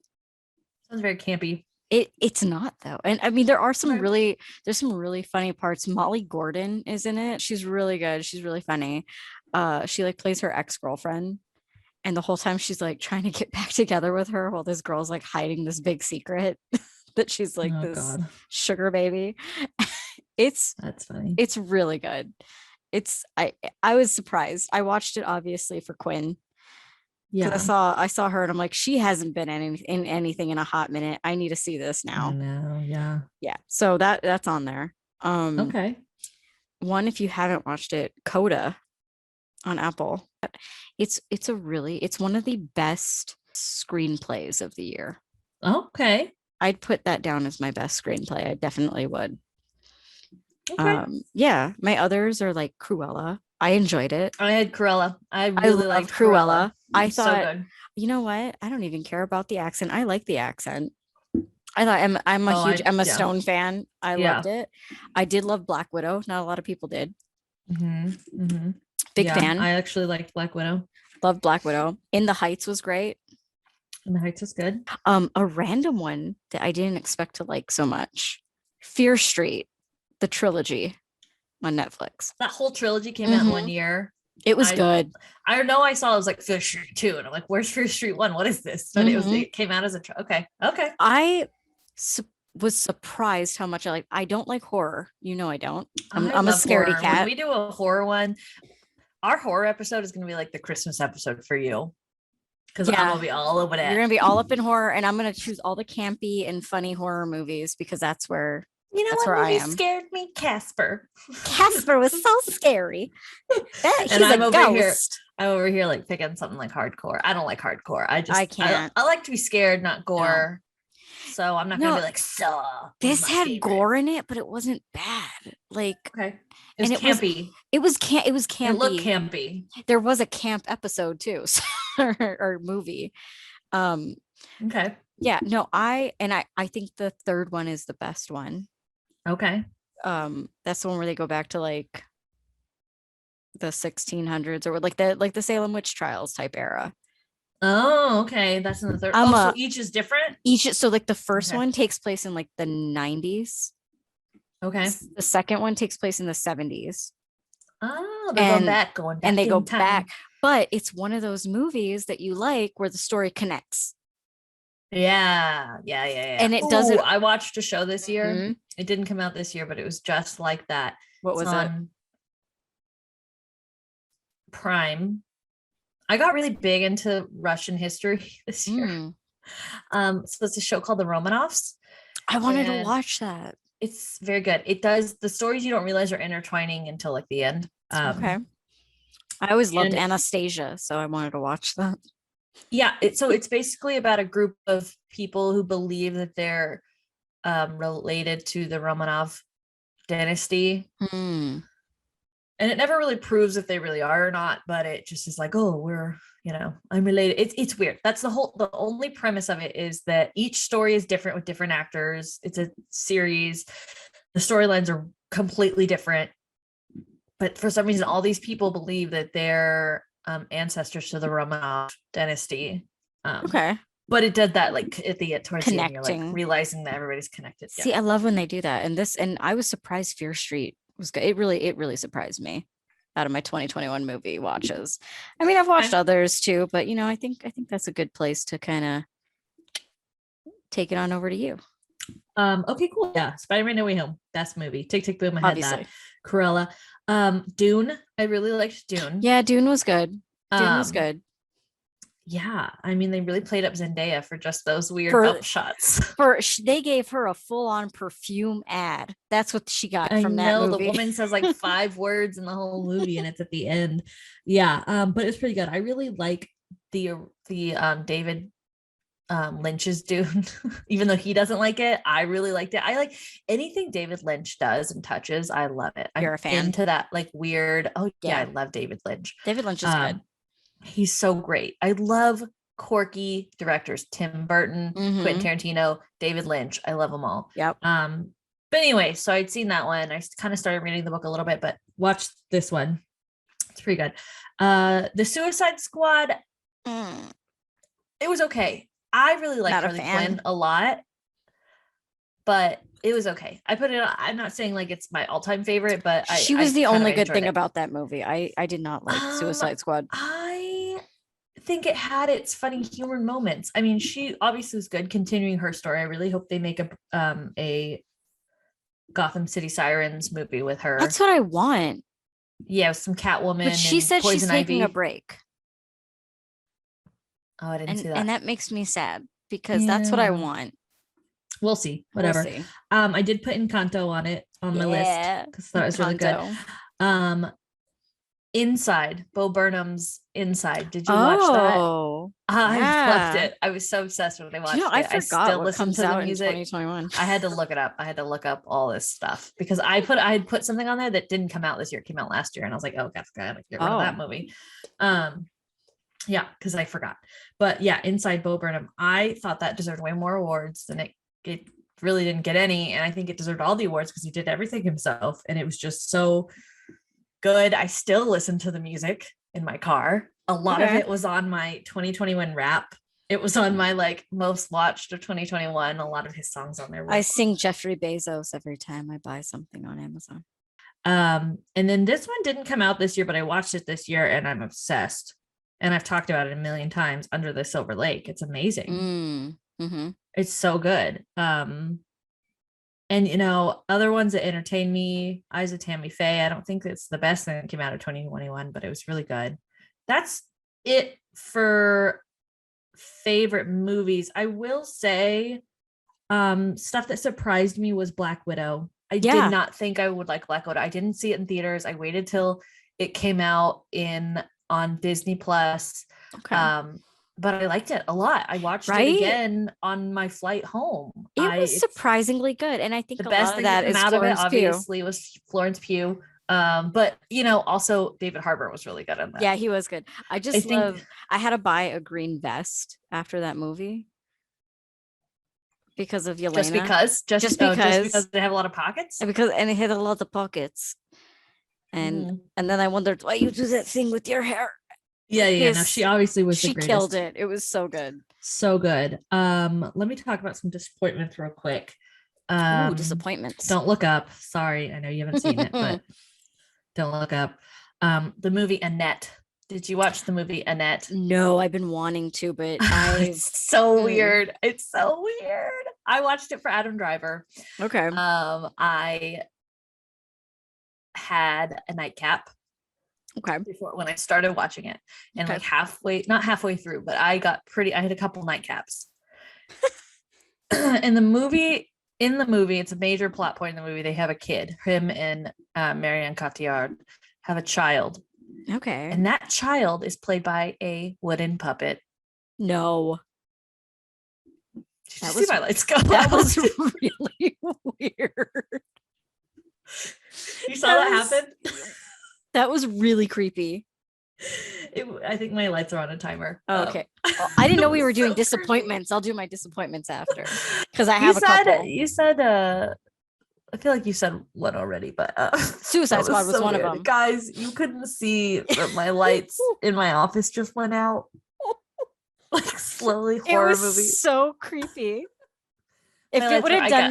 Sounds very campy. It's not though. And I mean Okay. there's some really funny parts. Molly Gordon is in it. She's really good. She's really funny. She like plays her ex-girlfriend, and the whole time she's like trying to get back together with her while this girl's like hiding this big secret that she's like Oh this God, sugar baby. It's that's funny. it's really good. It's I was surprised. I watched it obviously for Quinn because Yeah, I saw her and I'm like, she hasn't been in anything in a hot minute. I need to see this I now. know. Yeah. Yeah. So that's on there. Okay. One, if you haven't watched it, Coda on Apple. It's one of the best screenplays of the year. Okay. I'd put that down as my best screenplay. I definitely would. Okay. Yeah, my others are like Cruella. I enjoyed it. I had Cruella. I I really loved liked Cruella. Cruella. I So thought, good. you know what? I don't even care about the accent. I like the accent. I thought I'm a Oh, huge I Emma yeah. Stone fan. I loved Yeah. it. I did love Black Widow. Not a lot of people did. Big Yeah. fan. I actually liked Black Widow. Loved Black Widow. In the Heights was great. And the Heights was good. A random one that I didn't expect to like so much. Fear Street, the trilogy on Netflix. That whole trilogy came out in one Mhm. year. It was I good. I know I saw it was like Fear Street 2, and I'm like, where's Fear Street 1? What is this? But Mhm. it came out as okay. Okay. I was surprised how much I don't like horror. You know I don't. I I'm a love scaredy horror. When cat. we do a horror one, our horror episode is gonna be like the Christmas episode for you. Because I'm Yeah, gonna be all over you're it. gonna be all up in horror, and I'm gonna choose all the campy and funny horror movies because You know that's what where I movie am. scared me? Casper. Casper was so scary. And He's a ghost. I'm over here like picking something like hardcore. I don't like hardcore. I can't. I like to be scared, not No, gore. So I'm not gonna no. be like Saw was This my had favorite. gore in it, but it wasn't bad. Like, Okay. It was and campy. it was It looked campy. campy. There was a camp episode too, or movie. Um, Okay. yeah, no, I think the third one is the best one. Okay. That's the one where they go back to like the 1600s or like the Salem witch trials type era. Oh, okay. That's in the third. I'm Oh, so a each is different? each so like the first Okay. one takes place in like the 90s. Okay. The second one takes place in the 70s. Oh, they're going And back they go in time. back, but it's one of those movies that you like where the story connects. Yeah. And it Ooh, doesn't. I watched a show this year. Mhm. It didn't come out this year, but it was just like that. What It's was it? on Prime. I got really big into Russian history this year. Mm. So it's a show called The Romanovs. I wanted to And watch that. it's very good. It does the stories you don't realize are intertwining until like the end. Okay. I always loved And Anastasia, so I wanted to watch that. yeah, so it's basically about a group of people who believe that they're related to the Romanov dynasty. Mm. And it never really proves if they really are or not, but it just is like, oh, I'm related. It's weird. That's the only premise of it is that each story is different with different actors. It's a series. The storylines are completely different. But for some reason, all these people believe that they're ancestors to the Romanov dynasty. Okay. But it did that like at the towards the end, you're like Connecting. realizing that everybody's connected. Yeah. See, I love when they do that. And I was surprised Fear Street was good. It really surprised me out of my 2021 movie watches. I mean, I've watched Okay. others too, but I think that's a good place to kind of take it on over to you. Okay, cool. Yeah. Spider-Man No Way Home. Best movie. Tick Tick Boom. I had that. Obviously. Cruella. Dune. I really liked Dune. Yeah, Dune was good. Dune was good. Yeah, I mean, they really played up Zendaya for just those weird bump shots. They gave her a full-on perfume ad. That's what she got I from that know movie. the woman says like 5 words in the whole movie, and it's at the end. Yeah, but it's pretty good. I really like the David Lynch's Dune, even though he doesn't like it. I really liked it. I like anything David Lynch does and touches. I love it. You're I'm a fan into that like weird. Oh yeah, I Yeah. love David Lynch. David Lynch is good. He's so great. I love quirky directors. Tim Burton, Quentin Mhm. Tarantino, David Lynch. I love them all. Yep. But anyway, so I'd seen that one. I kind of started reading the book a little bit, but watched this one. It's pretty good. The Suicide Squad, it was okay. I really like Not a Harley fan. Quinn a lot, but it was okay. I put it. I'm not saying like it's my all-time favorite, but She was I the kind of only good enjoyed thing it. about that movie. I did not like Suicide Squad. I think it had its funny humor moments. I mean, she obviously was good continuing her story. I really hope they make a Gotham City Sirens movie with her. That's what I want. Yeah, with some Catwoman But she and said she's Poison taking Ivy. a break. Oh, I didn't see And that. that makes me sad because that's what I want. We'll see. We'll Whatever. see. I did put Encanto on my list Yeah. because that was really good. Encanto. Inside, Bo Burnham's Inside. Did you watch that? Oh, I loved yeah. it. I was so obsessed when I watched I it. I forgot still what listen comes to the out in music. 2021. I had to look it up. I had to look up all this stuff because I had put something on there that didn't come out this year. It came out last year, and I was like, oh, that's good. Get rid of that movie. Yeah, because I forgot. But yeah, Inside, Bo Burnham. I thought that deserved way more awards than it really didn't get any, and I think it deserved all the awards because he did everything himself, and it was just so good. I still listen to the music in my car. A lot of it was on my 2021 rap. It was on my like most watched of 2021. A lot of his songs on there. I sing Jeffrey Bezos every time I buy something on Amazon. And then this one didn't come out this year, but I watched it this year and I'm obsessed. And I've talked about it a million times. Under the Silver Lake. It's amazing. It's so good. And other ones that entertain me, Eyes of Tammy Faye. I don't think it's the best thing that came out of 2021, but it was really good. That's it for favorite movies. I will say stuff that surprised me was Black Widow. I did not think I would like Black Widow. I didn't see it in theaters. I waited till it came out on Disney Plus. But I liked it a lot. I watched it again on my flight home. It was surprisingly good. And I think the best thing that came out of it obviously was Florence Pugh. But also David Harbour was really good in that. Yeah, he was good. I had to buy a green vest after that movie because of Yelena. Just because they have a lot of pockets. And it had a lot of pockets. And then I wondered why you do that thing with your hair. Yeah. No, she obviously was the greatest. She killed it. It was so good. So good. Let me talk about some disappointments real quick. Disappointments. Don't look up. Sorry, I know you haven't seen it, but don't look up. The movie Annette. Did you watch the movie Annette? No, I've been wanting to, but it's so weird. It's so weird. I watched it for Adam Driver. Okay. I had a nightcap. Okay. Before when I started watching it, and like not halfway through, but I had a couple nightcaps. In the movie, it's a major plot point in the movie. They have a kid. Him and Marianne Cotillard have a child. Okay. And that child is played by a wooden puppet. No. Did you see my lights go? That was really weird. You saw that happen? That was really creepy. I think my lights are on a timer. Oh, okay. Well, I didn't know we were doing disappointments. I'll do my disappointments after because I have a couple. You said I feel like you said one already, but Suicide Squad was one of them. Guys, you couldn't see that my lights in my office just went out. Like slowly horror movie. So creepy. If it would have done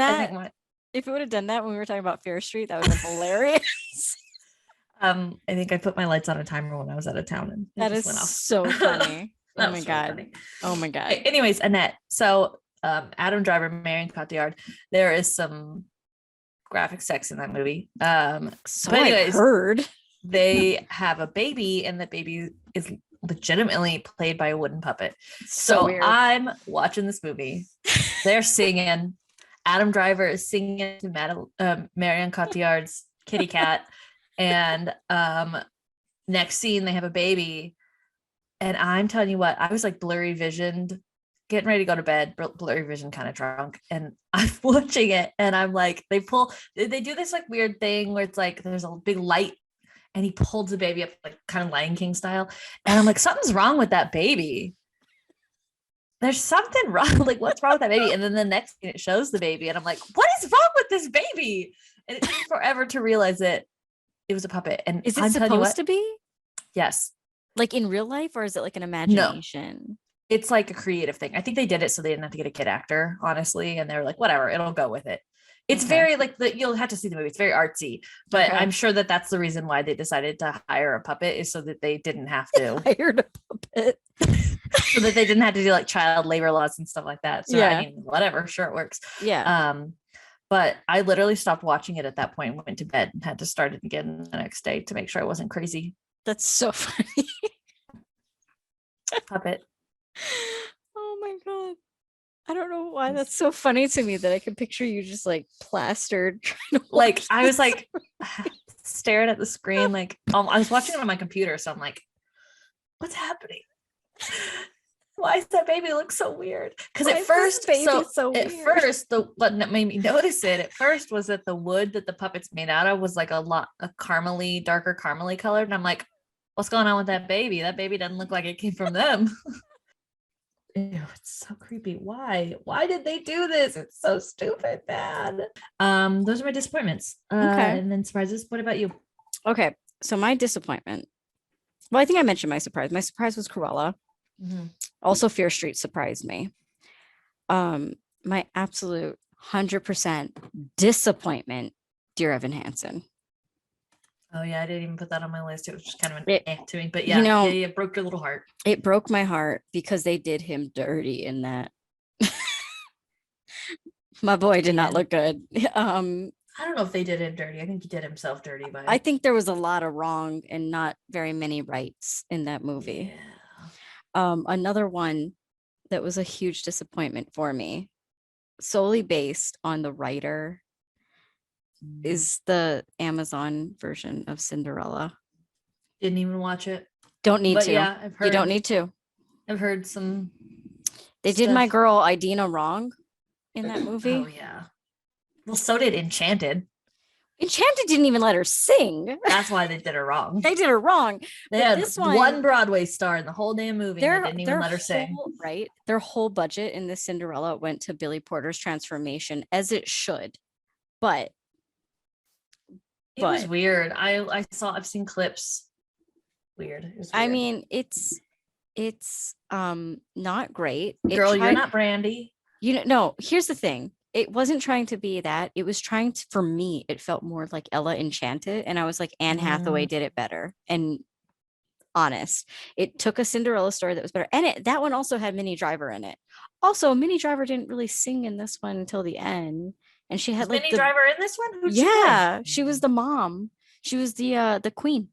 that when we were talking about Fair Street, that would have been hilarious. I think I put my lights on a timer when I was out of town, and that is so funny. Oh my god. Funny. Oh my god. Anyways, Annette. So Adam Driver, Marion Cotillard. There is some graphic sex in that movie. So anyways, I heard they have a baby, and the baby is legitimately played by a wooden puppet. So weird. I'm watching this movie. They're singing. Adam Driver is singing to Marion Cotillard's kitty cat. And next scene, they have a baby. And I'm telling you what, I was like blurry visioned, getting ready to go to bed, blurry vision, kind of drunk. And I'm watching it, and I'm like, they do this like weird thing where it's like there's a big light, and he pulls the baby up like kind of Lion King style. And I'm like, something's wrong with that baby. there's something wrong. Like, what's wrong with that baby? And then the next thing it shows the baby, and I'm like, what is wrong with this baby? And it took me forever to realize it was a puppet. And Is it I'm telling you supposed what, to be yes, like in real life, or is it like an no, imagination? it's like a creative thing. I think they did it so they didn't have to get a kid actor, honestly. And they were like, whatever, it'll go with it. It's Okay. very like you'll have to see the movie. It's very artsy, but Okay. I'm sure that that's the reason why they decided to hire a puppet, is so that they didn't have to, Hired a puppet. so that they didn't have to do like child labor laws and stuff like that. So Yeah. I mean, whatever, sure, it works. Yeah. But I literally stopped watching it at that point and went to bed and had to start it again the next day to make sure I wasn't crazy. That's so funny. Puppet. Oh my God. I don't know why that's so funny to me that I can picture you just like plastered trying to Like I was like staring at the screen, like I was watching it on my computer, so I'm like, what's happening? Why does that baby look so weird? Because at first, what made me notice it at first was that the wood that the puppet's made out of was like a caramely, darker caramely colored, and I'm like, what's going on with that baby? That baby doesn't look like it came from them. Ew, it's so creepy. Why did they do this? It's so stupid bad. Those are my disappointments. Okay. And then surprises. What about you? Okay. So my disappointment. Well, I think I mentioned my surprise. My surprise was Cruella. Mm-hmm. Also, Fear Street surprised me. My absolute 100% disappointment, Dear Evan Hansen. Oh yeah, I didn't even put that on my list. It was just kind of to me, but yeah, it broke your little heart. It broke my heart because they did him dirty in that. My boy did not look good. I don't know if they did him dirty. I think he did himself dirty. I think there was a lot of wrong and not very many rights in that movie. Yeah. Another one that was a huge disappointment for me, solely based on the writer, is the Amazon version of Cinderella. Didn't even watch it. Don't need to. Yeah, I've heard. You don't need to. I've heard some. They did my girl Idina wrong in that movie. Oh yeah. Well, so did Enchanted. Enchanted didn't even let her sing. That's why they did her wrong. They did her wrong. They had this one Broadway star in the whole damn movie. They didn't even let her sing. Right. Their whole budget in this Cinderella went to Billy Porter's transformation, as it should. But it was weird. I've seen clips. Weird. It was weird. I mean, it's not great. Girl, you're not Brandy. No, here's the thing. It wasn't trying to be that. It was trying to, for me, it felt more like Ella Enchanted. And I was like, Anne Hathaway did it better. And honest, it took a Cinderella story that was better. And that one also had Minnie Driver in it. Also, Minnie Driver didn't really sing in this one until the end. And she had Minnie Driver in this one? Who'd she was the mom. She was the queen.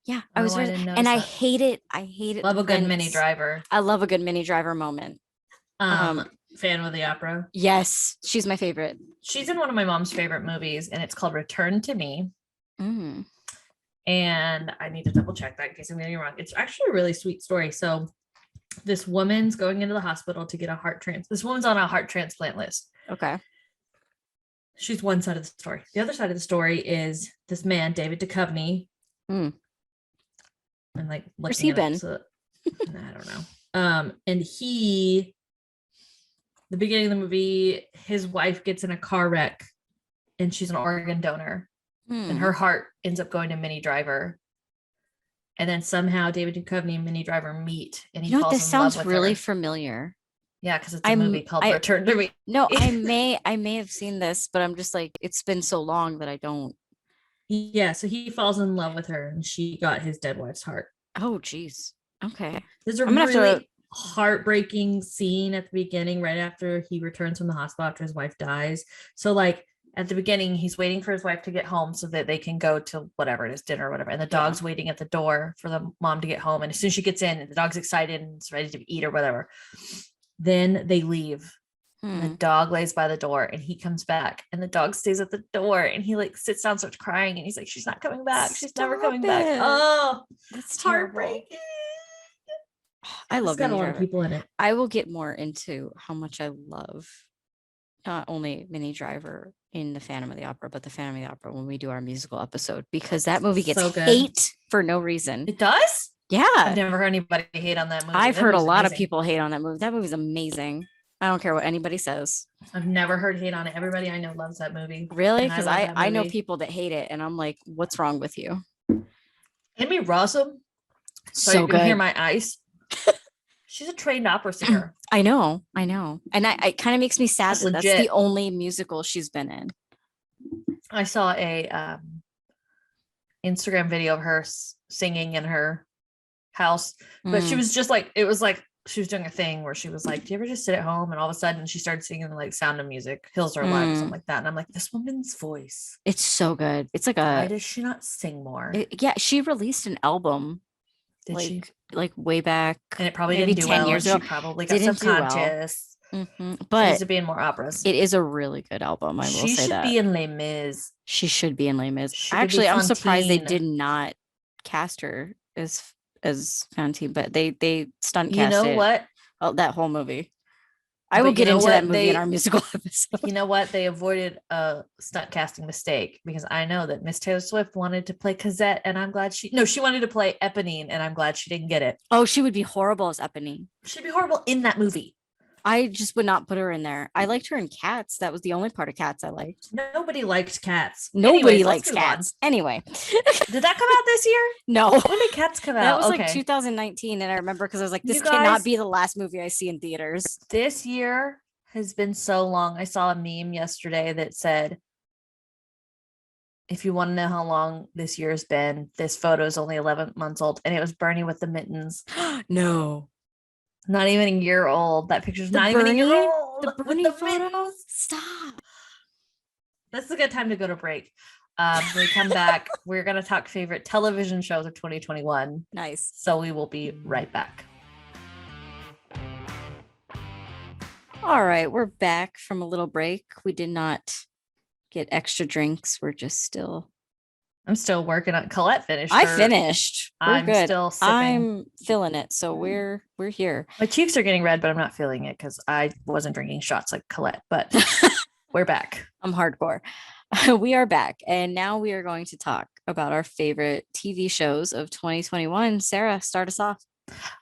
Yeah, I was very, and I hate it. Love a good Minnie Driver. I love a good Minnie Driver moment. Phantom of the Opera. Yes, she's my favorite. She's in one of my mom's favorite movies, and it's called Return to Me. Mm. And I need to double check that in case I'm getting it wrong. It's actually a really sweet story. So this woman's going into the hospital to get a heart transplant. This woman's on a heart transplant list. Okay. She's one side of the story. The other side of the story is this man, David Duchovny. Mm. And like, where's he been? I don't know. And the beginning of the movie, his wife gets in a car wreck and she's an organ donor. And her heart ends up going to Minnie Driver. And then somehow David Duchovny and Minnie Driver meet, and he falls in love with her. This sounds really familiar. Yeah, because it's a movie called Return to Me. No, I may have seen this, but I'm just like, it's been so long that I don't. Yeah, so he falls in love with her, and she got his dead wife's heart. Oh, geez. Okay. There's a really heartbreaking scene at the beginning, right after he returns from the hospital after his wife dies. So like, at the beginning, he's waiting for his wife to get home so that they can go to whatever it is, dinner or whatever. And the dog's waiting at the door for the mom to get home. And as soon as she gets in, the dog's excited and it's ready to eat or whatever. Then they leave. And the dog lays by the door and he comes back and the dog stays at the door and he like sits down, starts crying. And he's like, she's not coming back. She's never coming back. Oh, that's heartbreaking. I love got a lot of people in it. I will get more into how much I love not only Minnie Driver in the Phantom of the Opera, but the Phantom of the Opera when we do our musical episode, because that movie gets hate for no reason. It does? I've Yeah. never heard anybody hate on that movie. I've That heard a movie's lot of amazing. people hate on that movie. That movie's amazing. I don't care what anybody says. I've never heard hate on it. Everybody I know loves that movie, Really? and I Because love that I know movie. people that hate it, and I'm like, what's wrong with you? Amy Rossum. So you So can hear good. my ice. She's a trained opera singer. I know, I know. And it kind of makes me sad That's that that's the legit. only musical she's been in. I saw a Instagram video of her singing in her house, but she Mm, was just like, it was like she was doing a thing where she was like, "Do you ever just sit at home?" And all of a sudden, she started singing like "Sound of Music," "Hills Are Alive," or something mm. like that. And I'm like, this woman's voice. It's so good. It's like Why a does she not sing more? yeah, she released an album Did she? like way back, And it probably maybe didn't do 10 well, and years ago. she probably got Didn't do well. subconscious. She needs But to be in more operas. it is a really good album. I will She say should that. be in Les Mis. She should be in Les Mis. She could be Actually, I'm surprised they Fantine. did not cast her as Fantine, but they stunt You cast know it what? that whole movie. I will But you get know into that what? movie in our musical episode. You know what? They avoided a stunt casting mistake because I know that Miss Taylor Swift wanted to play Cosette, and I'm glad she wanted to play Eponine, and I'm glad she didn't get it. Oh, she would be horrible as Eponine. She'd be horrible in that movie. I just would not put her in there. I liked her in Cats. That was the only part of Cats I liked. Nobody liked Cats. Nobody Anyways, let's likes move on. Cats. Anyway, Did that come out this year? no, When did Cats come that out? was like Okay. 2019, and I remember because I was like, this You cannot guys, be the last movie I see in theaters. this year has been so long. I saw a meme yesterday that said, if you want to know how long this year has been, this photo is only 11 months old. And it was Bernie with the mittens. No, Not even a year old. That picture's the not even a year Bernie, old the with Bernie the photo. mittens. Stop. This is a good time to go to break. When we come back, we're going to talk favorite television shows of 2021. Nice. So we will be right back. All right, we're back from a little break. We did not get extra drinks. We're just still. I'm still working on Colette finished. I finished. We're I'm good. still sipping. I'm feeling it. So we're here. My cheeks are getting red, but I'm not feeling it because I wasn't drinking shots like Colette. But we're back. I'm hardcore. We are back, and now we are going to talk about our favorite TV shows of 2021. Sarah, start us off.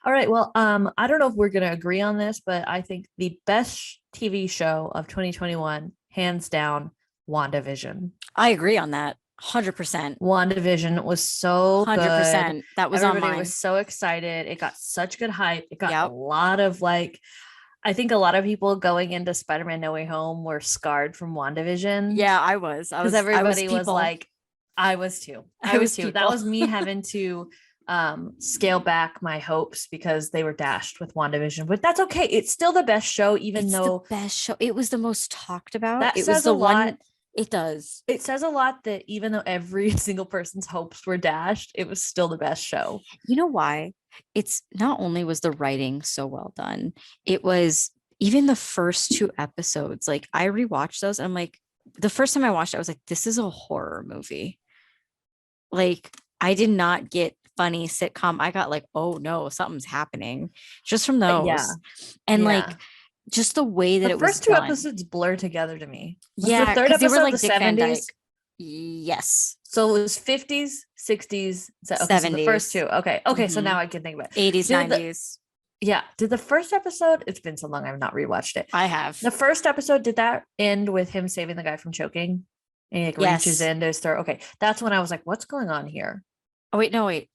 All right. Well, I don't know if we're gonna agree on this, but I think the best TV show of 2021, hands down, WandaVision. I agree on that. 100%. WandaVision was so 100%. good. That was on Everybody mine. was so excited. It got such good hype. It got Yep. a lot of like, I think a lot of people going into Spider-Man No Way Home were scarred from WandaVision. Yeah, I was. Because everybody was people. like, I was too. I was That people. was me having to scale back my hopes because they were dashed with WandaVision. But that's okay. It's still the best show, even It's though the best show. It was the most talked about. that It says was the a lot. one. It does. It says a lot that even though every single person's hopes were dashed, it was still the best show. You know why? It's not only was the writing so well done, it was even the first two episodes. Like I rewatched those, and I'm like, the first time I watched it, I was like, this is a horror movie. Like I did not get funny sitcom. I got like, oh no, something's happening just from those. Yeah. And Yeah. like just the way that The it was first two done. episodes blur together to me. Was Yeah, the third 'cause they were episode like the Dick Van 70s? Dyke. Yes. So it was 50s, 60s, okay, so the 70s. first two. Okay. So Mhm. now I can think about it. 80s, Did the- 90s. Yeah. Did the first episode, it's been so long, I've not rewatched it. I have. The first episode, did that end with him saving the guy from choking? And he like reaches Yes. into his throat. Okay. That's when I was like, what's going on here? Oh wait, no, wait.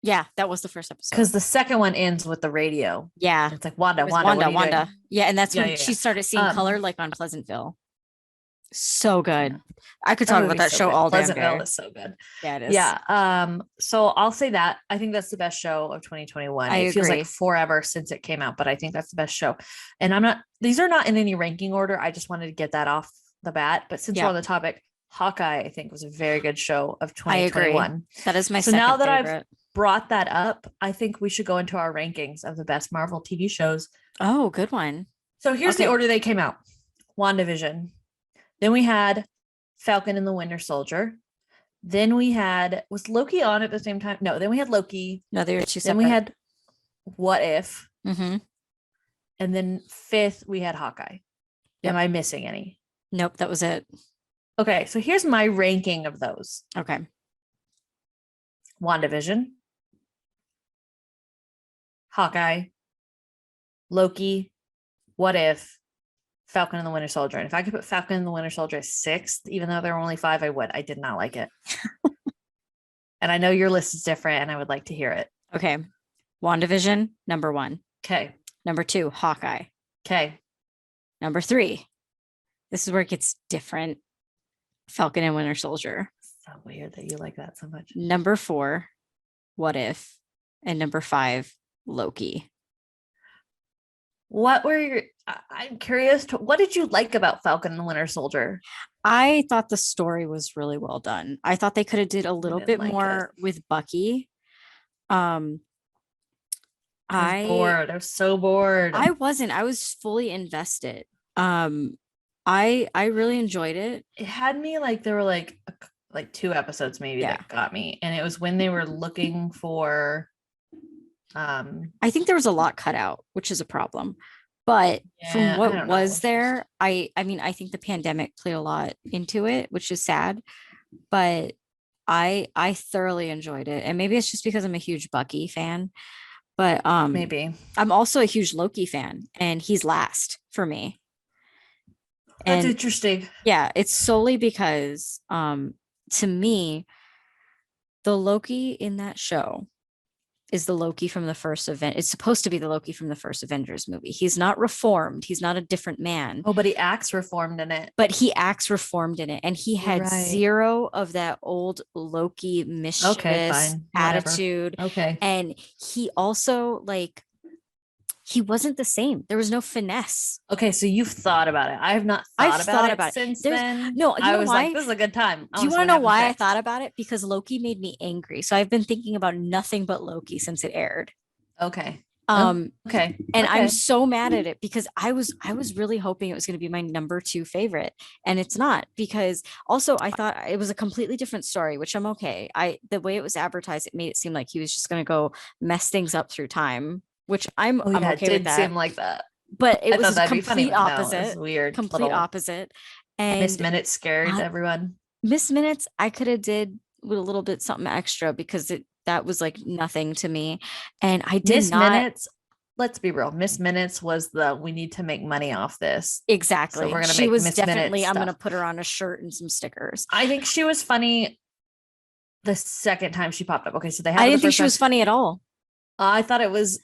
Yeah, that was the first episode. Because the second one ends with the radio. Yeah. It's like Wanda, It was Wanda, what are you Wanda. doing? Yeah, and that's Yeah, when yeah, she yeah. started seeing color like on Pleasantville. So good. I could talk about movie's that so show good. all damn Pleasantville day. is so good. Yeah, it is. Yeah. So I'll say that. I think that's the best show of 2021. I It feels agree. like forever since it came out, but I think that's the best show. And these are not in any ranking order. I just wanted to get that off the bat. But since Yeah. we're on the topic, Hawkeye, I think was a very good show of I agree. 2021. That is my So second now that favorite. I've brought that up, I think we should go into our rankings of the best Marvel TV shows. Oh, good one. So here's the Okay. order they came out. WandaVision. Then we had Falcon and the Winter Soldier. Then we had, was Loki on at the same time? No, then we had Loki. No, they were two Then separate. we had What If. Mm-hmm. And then fifth, we had Hawkeye. Yep. Am I missing any? Nope, that was it. Okay, so here's my ranking of those. Okay. WandaVision, Hawkeye, Loki, What If, Falcon and the Winter Soldier. And if I could put Falcon and the Winter Soldier sixth, even though there were only five, I would. I did not like it. And I know your list is different and I would like to hear it. Okay. WandaVision, number one. Okay. Number two, Hawkeye. Okay. Number three, this is where it gets different. Falcon and Winter Soldier. So weird that you like that so much. Number four, What If? And number five, Loki. What were your, I'm curious, what did you like about Falcon and the Winter Soldier? I thought the story was really well done. I thought they could have did a little bit like more with Bucky. I was bored. I was so bored. I wasn't. I was fully invested. I really enjoyed it. It had me like there were like two episodes maybe that got me, and it was when they were looking for I think there was a lot cut out, which is a problem. But from what was there, I mean, I think the pandemic played a lot into it, which is sad. But I thoroughly enjoyed it. And maybe it's just because I'm a huge Bucky fan. But maybe I'm also a huge Loki fan, and he's last for me. That's interesting. Yeah, it's solely because to me, the Loki in that show is the Loki from the first event. It's supposed to be the Loki from the first Avengers movie. He's not reformed. He's not a different man. Oh, but he acts reformed in it. But he acts reformed in it. And he had zero of that old Loki mischievous attitude. Okay. And he also he wasn't the same. There was no finesse. Okay, so you've thought about it. I have not thought about it since then. No, I was like, this is a good time. Do you want to know why I thought about it? Because Loki made me angry. So I've been thinking about nothing but Loki since it aired. Okay. Okay. And I'm so mad at it because I was really hoping it was going to be my number two favorite. And it's not, because also I thought it was a completely different story, which I'm okay. The way it was advertised, it made it seem like he was just going to go mess things up through time, which I'm okay with that. It did seem like that. But it was a complete opposite. No, it was weird. Complete opposite. And Miss Minutes scared everyone. Miss Minutes, I could have did with a little bit something extra because that was like nothing to me. And I did Miss Minutes, let's be real. Miss Minutes was we need to make money off this. Exactly. So we're gonna she make was Miss definitely, I'm stuff. gonna put her on a shirt and some stickers. I think she was funny the second time she popped up. Okay, so I didn't think she was funny at all. I thought it was.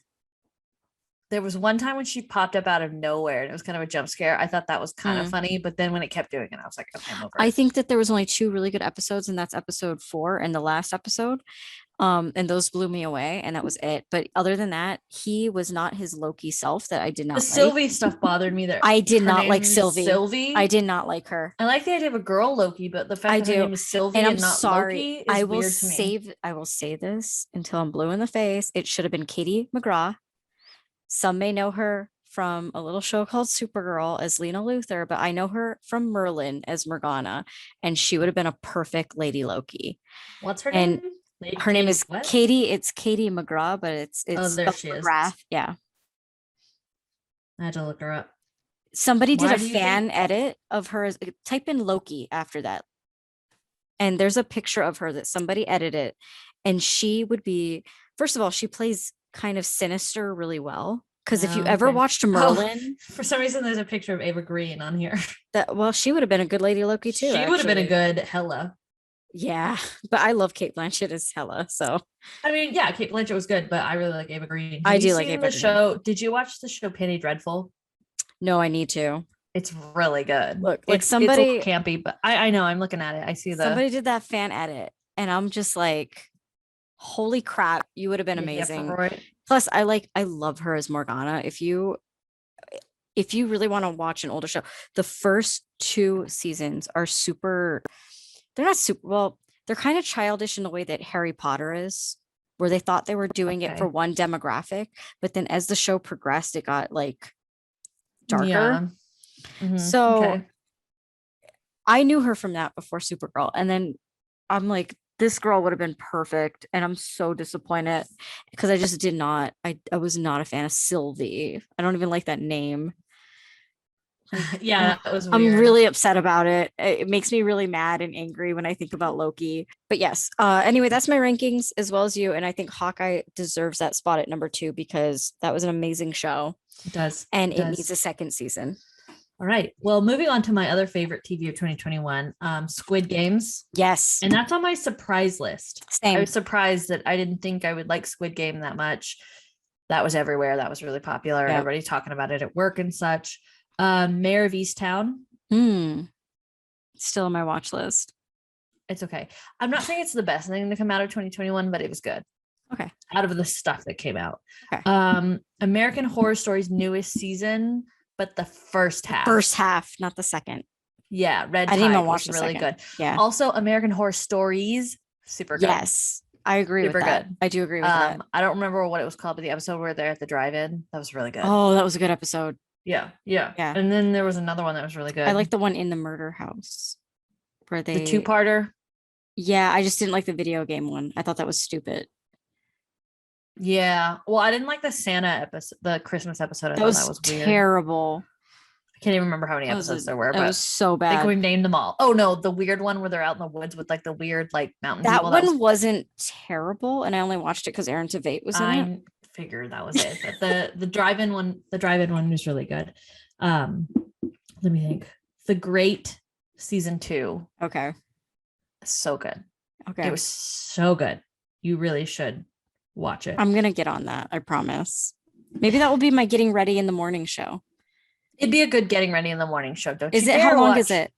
There was one time when she popped up out of nowhere and it was kind of a jump scare. I thought that was kind of funny, but then when it kept doing it, I was like, okay, I'm over it. I think that there was only two really good episodes, and that's episode 4 and the last episode. And those blew me away, and that was it. But other than that, he was not his Loki self that I did not like. Sylvie stuff bothered me there. I did not like Sylvie. I did not like her. I like the idea of a girl Loki, but the fact that her name is Sylvie and I'm not sorry. Loki is I will weird to me. I will say this until I'm blue in the face. It should have been Katie McGraw. Some may know her from a little show called Supergirl as Lena Luthor, but I know her from Merlin as Morgana, and she would have been a perfect Lady Loki. What's her name? Her name is Katie. It's Katie McGraw, but it's there she McGrath. Is. Yeah. I had to look her up. Somebody did a fan edit of her. Type in Loki after that. And there's a picture of her that somebody edited, and she would be, first of all, she plays kind of sinister really well, because if you ever watched Merlin, for some reason there's a picture of Ava Green on here. She would have been a good Lady Loki too. She would have been a good Hela. Yeah, but I love Kate Blanchett as Hela. So I mean, yeah, Kate Blanchett was good, but I really like Ava Green. I do like Ava Green. Show? Did you watch the show Penny Dreadful? No, I need to. It's really good. Look, like somebody it's campy, but I know I'm looking at it. I see somebody did that fan edit, and I'm just like, holy crap, you would have been amazing. Plus, I love her as Morgana. If you really want to watch an older show, the first 2 seasons are super. They're not super. Well, they're kind of childish in the way that Harry Potter is, where they thought they were doing it for one demographic, but then as the show progressed, it got like darker. Yeah. Mm-hmm. So I knew her from that before Supergirl, and then I'm like, this girl would have been perfect, and I'm so disappointed because I just did not. I was not a fan of Sylvie. I don't even like that name. Like, Yeah, that was I'm weird. really upset about it. It makes me really mad and angry when I think about Loki. But yes, anyway, that's my rankings as well as you. And I think Hawkeye deserves that spot at number 2 because that was an amazing show It does. and It it needs does. a second season. All right. Well, moving on to my other favorite TV of 2021, Squid Games. Yes, And that's on my surprise list. I same. was surprised that I didn't think I would like Squid Game that much. That was everywhere. That was really popular. Yeah. Everybody talking about it at work and such. Mayor of Easttown. Still on my watch list. It's okay. I'm not saying it's the best thing to come out of 2021, but it was good. Okay. Out of the stuff that came out. Okay. American Horror Story's newest season, but the first half. First half, not the second. Yeah, Red I didn't Tide even watch was the really second. good. Yeah. Also, American Horror Stories, super good. Yes, I agree Super with that. good. I do agree with that. I don't remember what it was called, but the episode where they're at the drive-in, that was really good. Oh, that was a good episode. Yeah. Yeah. And then there was another one that was really good. I like the one in the murder house where the they two-parter. Yeah, I just didn't like the video game one. I thought that was stupid. Yeah. Well, I didn't like the Santa episode, the Christmas episode. I thought that was weird. Terrible. I can't even remember how many episodes there were, That but was so I bad. think we've named them all. Oh no, the weird one where they're out in the woods with like the weird like mountain That people. one wasn't terrible, and I only watched it because Aaron Tveit was in it. I figured that was it. But the drive-in one was really good. Let me think. The Great season 2. Okay. So good. Okay. It was so good. You really should watch it. I'm gonna get on that. I promise. Maybe that will be my getting ready in the morning show. It'd be a good getting ready in the morning show, don't Is you? it? How long is it?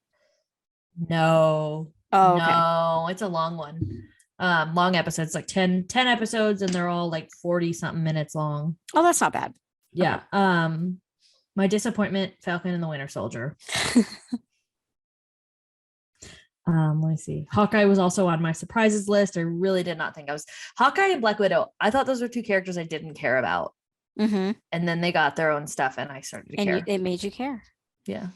No. Oh, okay. No, it's a long one. Long episodes, like 10 episodes, and they're all like 40 something minutes long. Oh, that's not bad. Yeah. My disappointment, Falcon and the Winter Soldier. Let me see. Hawkeye was also on my surprises list. I really did not think I was Hawkeye and Black Widow. I thought those were two characters I didn't care about. Mm-hmm. And then they got their own stuff and I started to care. It made you care. Yeah.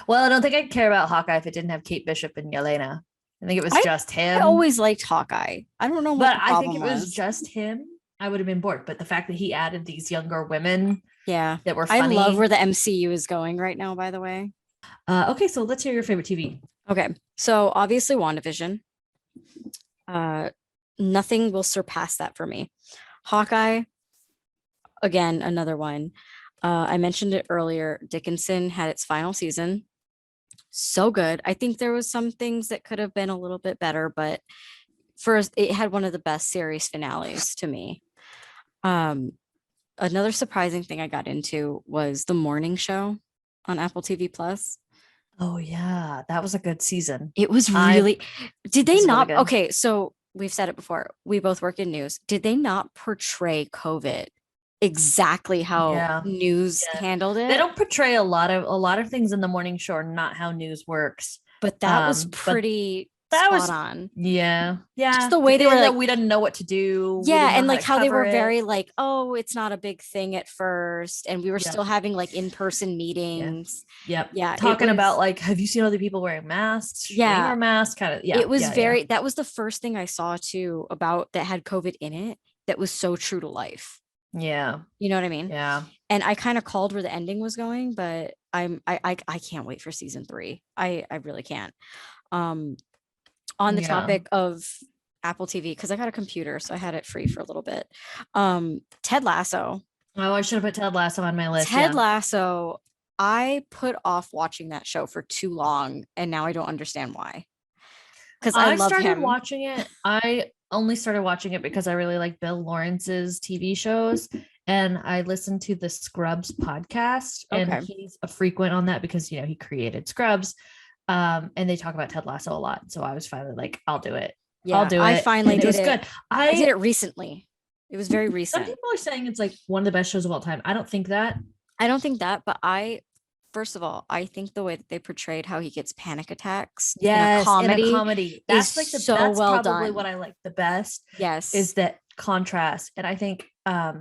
Well, I don't think I'd care about Hawkeye if it didn't have Kate Bishop and Yelena. I think it was just him. I always liked Hawkeye. I don't know what but the I problem think it was just him. I would have been bored. But the fact that he added these younger women, that were funny. I love where the MCU is going right now, by the way. Okay, so let's hear your favorite TV. Okay, so obviously WandaVision. Nothing will surpass that for me. Hawkeye, again, another one. I mentioned it earlier. Dickinson had its final season. So good. I think there was some things that could have been a little bit better, but first, it had one of the best series finales to me. Another surprising thing I got into was the morning show on Apple TV Plus. Oh yeah, that was a good season. It was really. Did they not? Really okay, so we've said it before. We both work in news. Did they not portray COVID exactly how news handled it? They don't portray a lot of things in the morning show, or not how news works. But that was pretty. That was on. Yeah. Just the way they were like, we didn't know what to do. Yeah, and like how they were very like, oh, it's not a big thing at first, and we were still having like in-person meetings. Yeah. Talking about like, have you seen other people wearing masks? Yeah, or masks, kind of. Yeah, it was very. That was the first thing I saw too about that had COVID in it. That was so true to life. Yeah, you know what I mean. Yeah, and I kind of called where the ending was going, but I can't wait for season 3. I really can't. On the topic of Apple TV, because I got a computer, so I had it free for a little bit. Ted Lasso. Oh, I should have put Ted Lasso on my list. Ted Lasso, I put off watching that show for too long, and now I don't understand why. Because I started watching it. I only started watching it because I really like Bill Lawrence's TV shows, and I listened to the Scrubs podcast, and he's a frequent on that because he created Scrubs. And they talk about Ted Lasso a lot. So I was finally like, I'll do it. Yeah, I'll do it. I finally did it. It was good. I did it recently. It was very recent. Some people are saying it's like one of the best shows of all time. I don't think that. But first of all, I think the way that they portrayed how he gets panic attacks in a comedy. That's like that's probably what I like the best. Yes. Is that contrast. And I think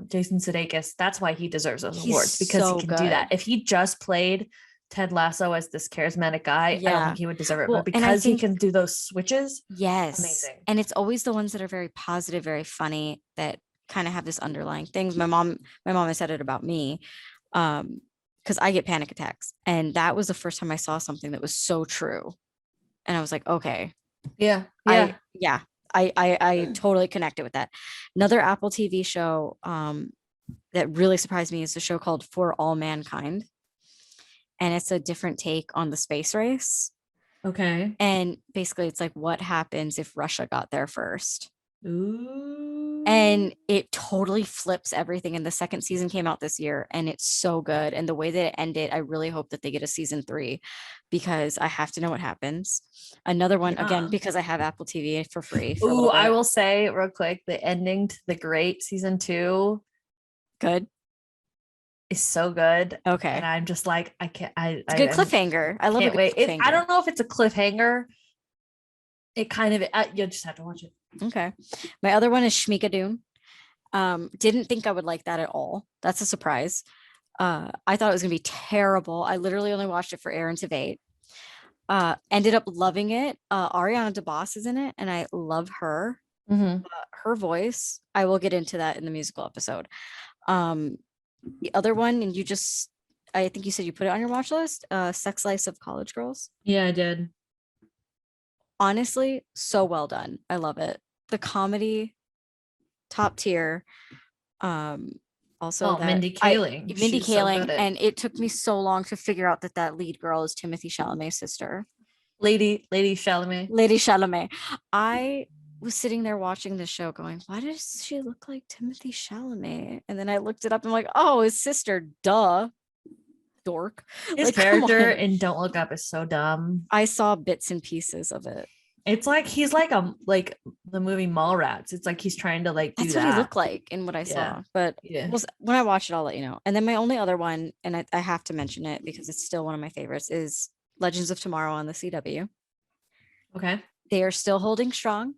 Jason Sudeikis, that's why he deserves those awards, because he can do that. If he just played Ted Lasso as this charismatic guy, I don't think he would deserve it. But because he can do those switches, amazing. And it's always the ones that are very positive, very funny, that kind of have this underlying things. My mom has said it about me. because I get panic attacks. And that was the first time I saw something that was so true. And I was like, okay, Yeah. I Yeah. yeah, I totally connected with that. Another Apple TV show that really surprised me is a show called For All Mankind. And it's a different take on the space race. Okay. And basically it's like what happens if Russia got there first? Ooh. And it totally flips everything. And the second season came out this year and it's so good. And the way that it ended, I really hope that they get a season 3 because I have to know what happens. Another one, again, Yeah. because I have Apple TV for free for a Ooh, little I bit. will say real quick, the ending to The Great season 2 Good. is so good. And Okay. I'm just like, I can't, It's a good I'm cliffhanger. I love a can't good wait. I cliffhanger. don't know if it's a cliffhanger. It kind of, you just have to watch it. Okay. My other one is Shmikadoon. Didn't think I would like that at all. That's a surprise. I thought it was gonna be terrible. I literally only watched it for Aaron Tveit. Ended up loving it. Ariana DeBose is in it, and I love her. Mm-hmm. Her voice. I will get into that in the musical episode. Um, the other one, and I think you said you put it on your watch list. Sex Lives of College Girls. Yeah, I did. Honestly, so well done. I love it. The comedy, top tier. Um, Also Oh, that Mindy I Kaling. Mindy She's so Kaling, good at and it took me so long to figure out that that lead girl is Timothy Chalamet's sister, Lady Chalamet. Lady Chalamet. I was sitting there watching the show, going, "Why does she look like Timothy Chalamet?" And then I looked it up. And I'm like, "Oh, his sister, duh, dork." His Like, come character on. in Don't Look Up is so dumb. I saw bits and pieces of it. It's like he's like the movie Mallrats. It's like he's trying to like do That's what he that. looked like in what I Yeah. saw. But Yeah. when I watch it, I'll let you know. And then my only other one, and I have to mention it because it's still one of my favorites, is Legends of Tomorrow on the CW. Okay. They are still holding strong.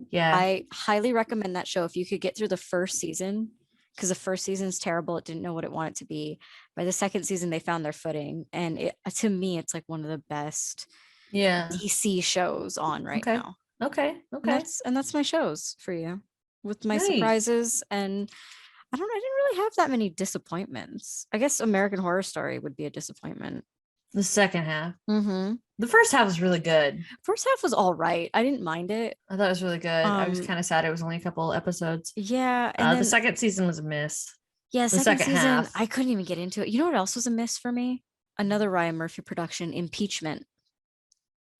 Yeah. I highly recommend that show if you could get through the first season, because the first season is terrible. It didn't know what it wanted to be. By the second season, they found their footing. And to me, it's like one of the best Yeah. DC shows on right Okay. now. Okay. And Okay. that's my shows for you with my Nice. surprises. And I didn't really have that many disappointments. I guess American Horror Story would be a disappointment. The second half. Mm-hmm. The first half was really good. First half was all right. I didn't mind it. I thought it was really good. I was Um, kind of sad it was only a couple episodes. yeah, and The then second season was a miss. yeah, The second second season, half. I couldn't even get into it. You know what else was a miss for me? Another Ryan Murphy production, Impeachment.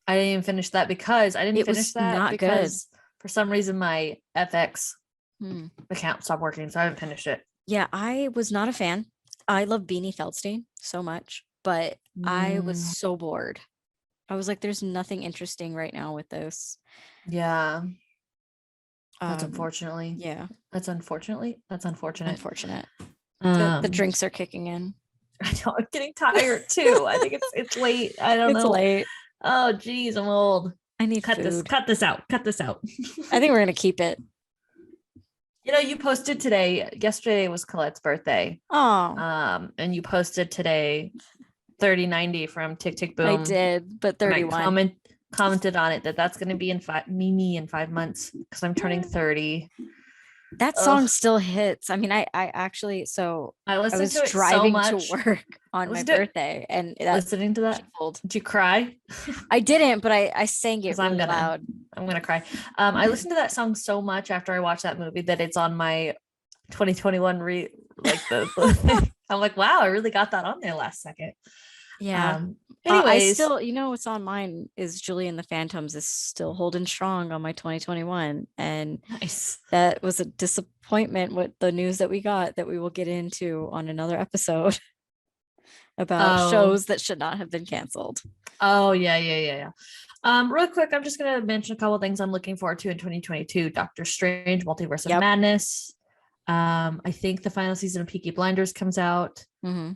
I didn't even finish that because I didn't It finish was that not good. because for some reason my FX Hmm. account stopped working, so I haven't finished it. Yeah, I was not a fan. I love Beanie Feldstein so much, but I was Mm, so bored. I was like, there's nothing interesting right now with this. yeah, that's Um, unfortunately. yeah, That's unfortunate. unfortunate. The Um, drinks are kicking in. I know I'm getting tired too. I think it's late. I don't It's know. late. Oh geez, I'm old. I need food. Cut this out. Cut this out. I think we're gonna keep it. You posted today. Yesterday was Colette's birthday. Oh, And you posted today 3090 from Tick Tick I Boom. did, but And I 31. commented on it that's going to be in me in 5 months because I'm turning 30. That Ugh. song still hits. I mean, I actually, so I I listened was to it so driving to much. work I on my listened to it, birthday and that listening to that. shuffled. Did you cry? I didn't, but I sang it Because really loud. I'm gonna cry. I listened to that song so much after I watched that movie that it's on my 2021 the I'm like, wow, I really got that on there last second. Yeah. I Anyways, still, what's on mine is Julie and the Phantoms is still holding strong on my 2021. And nice. that was a disappointment with the news that we got that we will get into on another episode about Oh, shows that should not have been canceled. oh yeah. Real quick, I'm just gonna mention a couple things I'm looking forward to in 2022. Doctor Strange, Multiverse of Yep. Madness. I think the final season of Peaky Blinders comes out. Mm-hmm.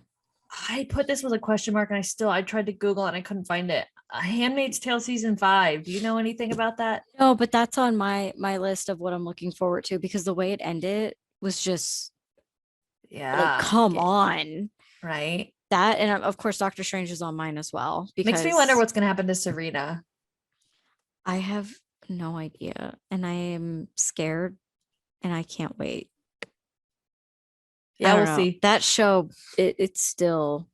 I put this with a question mark, and I tried to Google and I couldn't find it. Handmaid's Tale season 5. Do you know anything about that? No, but that's on my list of what I'm looking forward to because the way it ended was just like, Yeah, come on. right. That and of course Doctor Strange is on mine as well Makes me wonder because what's gonna happen to Serena. I have no idea and I am scared and I can't wait. I Yeah, don't we'll know. see. That show, it's still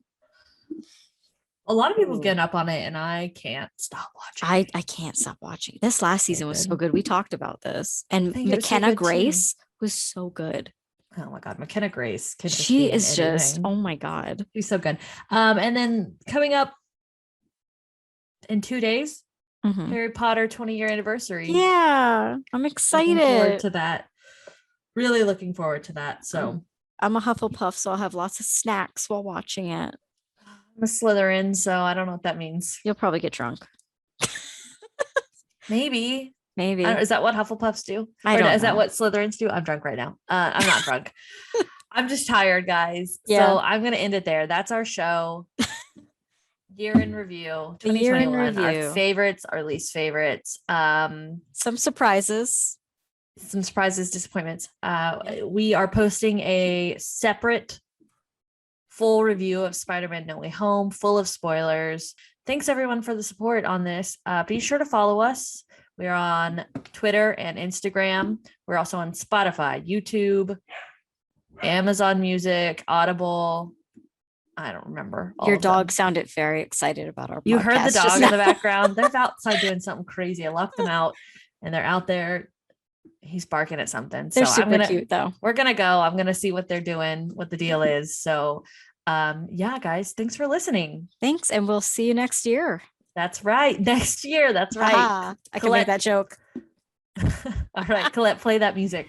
A lot of people have Ooh. given up on it, and I can't stop watching. I can't stop watching. This last So season was so good. good. We talked about this. I And think it was so McKenna good too. Grace was so good. Oh my god, McKenna Grace can just She be in is just, anything. oh my God. She's so good. And then coming up in 2 days, Mhm. Harry Potter 20-year anniversary. Yeah, I'm Looking forward excited. to that. Really looking forward to that. I'm, So I'm a Hufflepuff, so I'll have lots of snacks while watching it. I'm a Slytherin, so I don't know what that means. You'll probably get drunk. Maybe. Maybe. Is that what Hufflepuffs do? I Or don't is that know. what Slytherins do? I'm drunk right now. I'm not drunk. I'm just tired, guys. Yeah. So I'm going to end it there. That's our show. Year in review A year in 2021. Our review. favorites, our least favorites. Some surprises. Some surprises, disappointments. Yeah. We are posting a separate full review of Spider-Man No Way Home, full of spoilers. Thanks everyone for the support on this. Be sure to follow us. We're on Twitter and Instagram. We're also on Spotify, YouTube, Amazon Music, Audible. I don't remember all Your of them. dog sounded very excited about our You heard the podcast just dog in the now. background. They're outside doing something crazy. I locked them out and they're out there. He's barking at something. They're So super cute though. we're gonna go. I'm gonna see what they're doing, what the deal is. So yeah, guys, thanks for listening. Thanks, and we'll see you next year. That's right. Next year. That's right. I can make that joke. All right, Colette, play that music.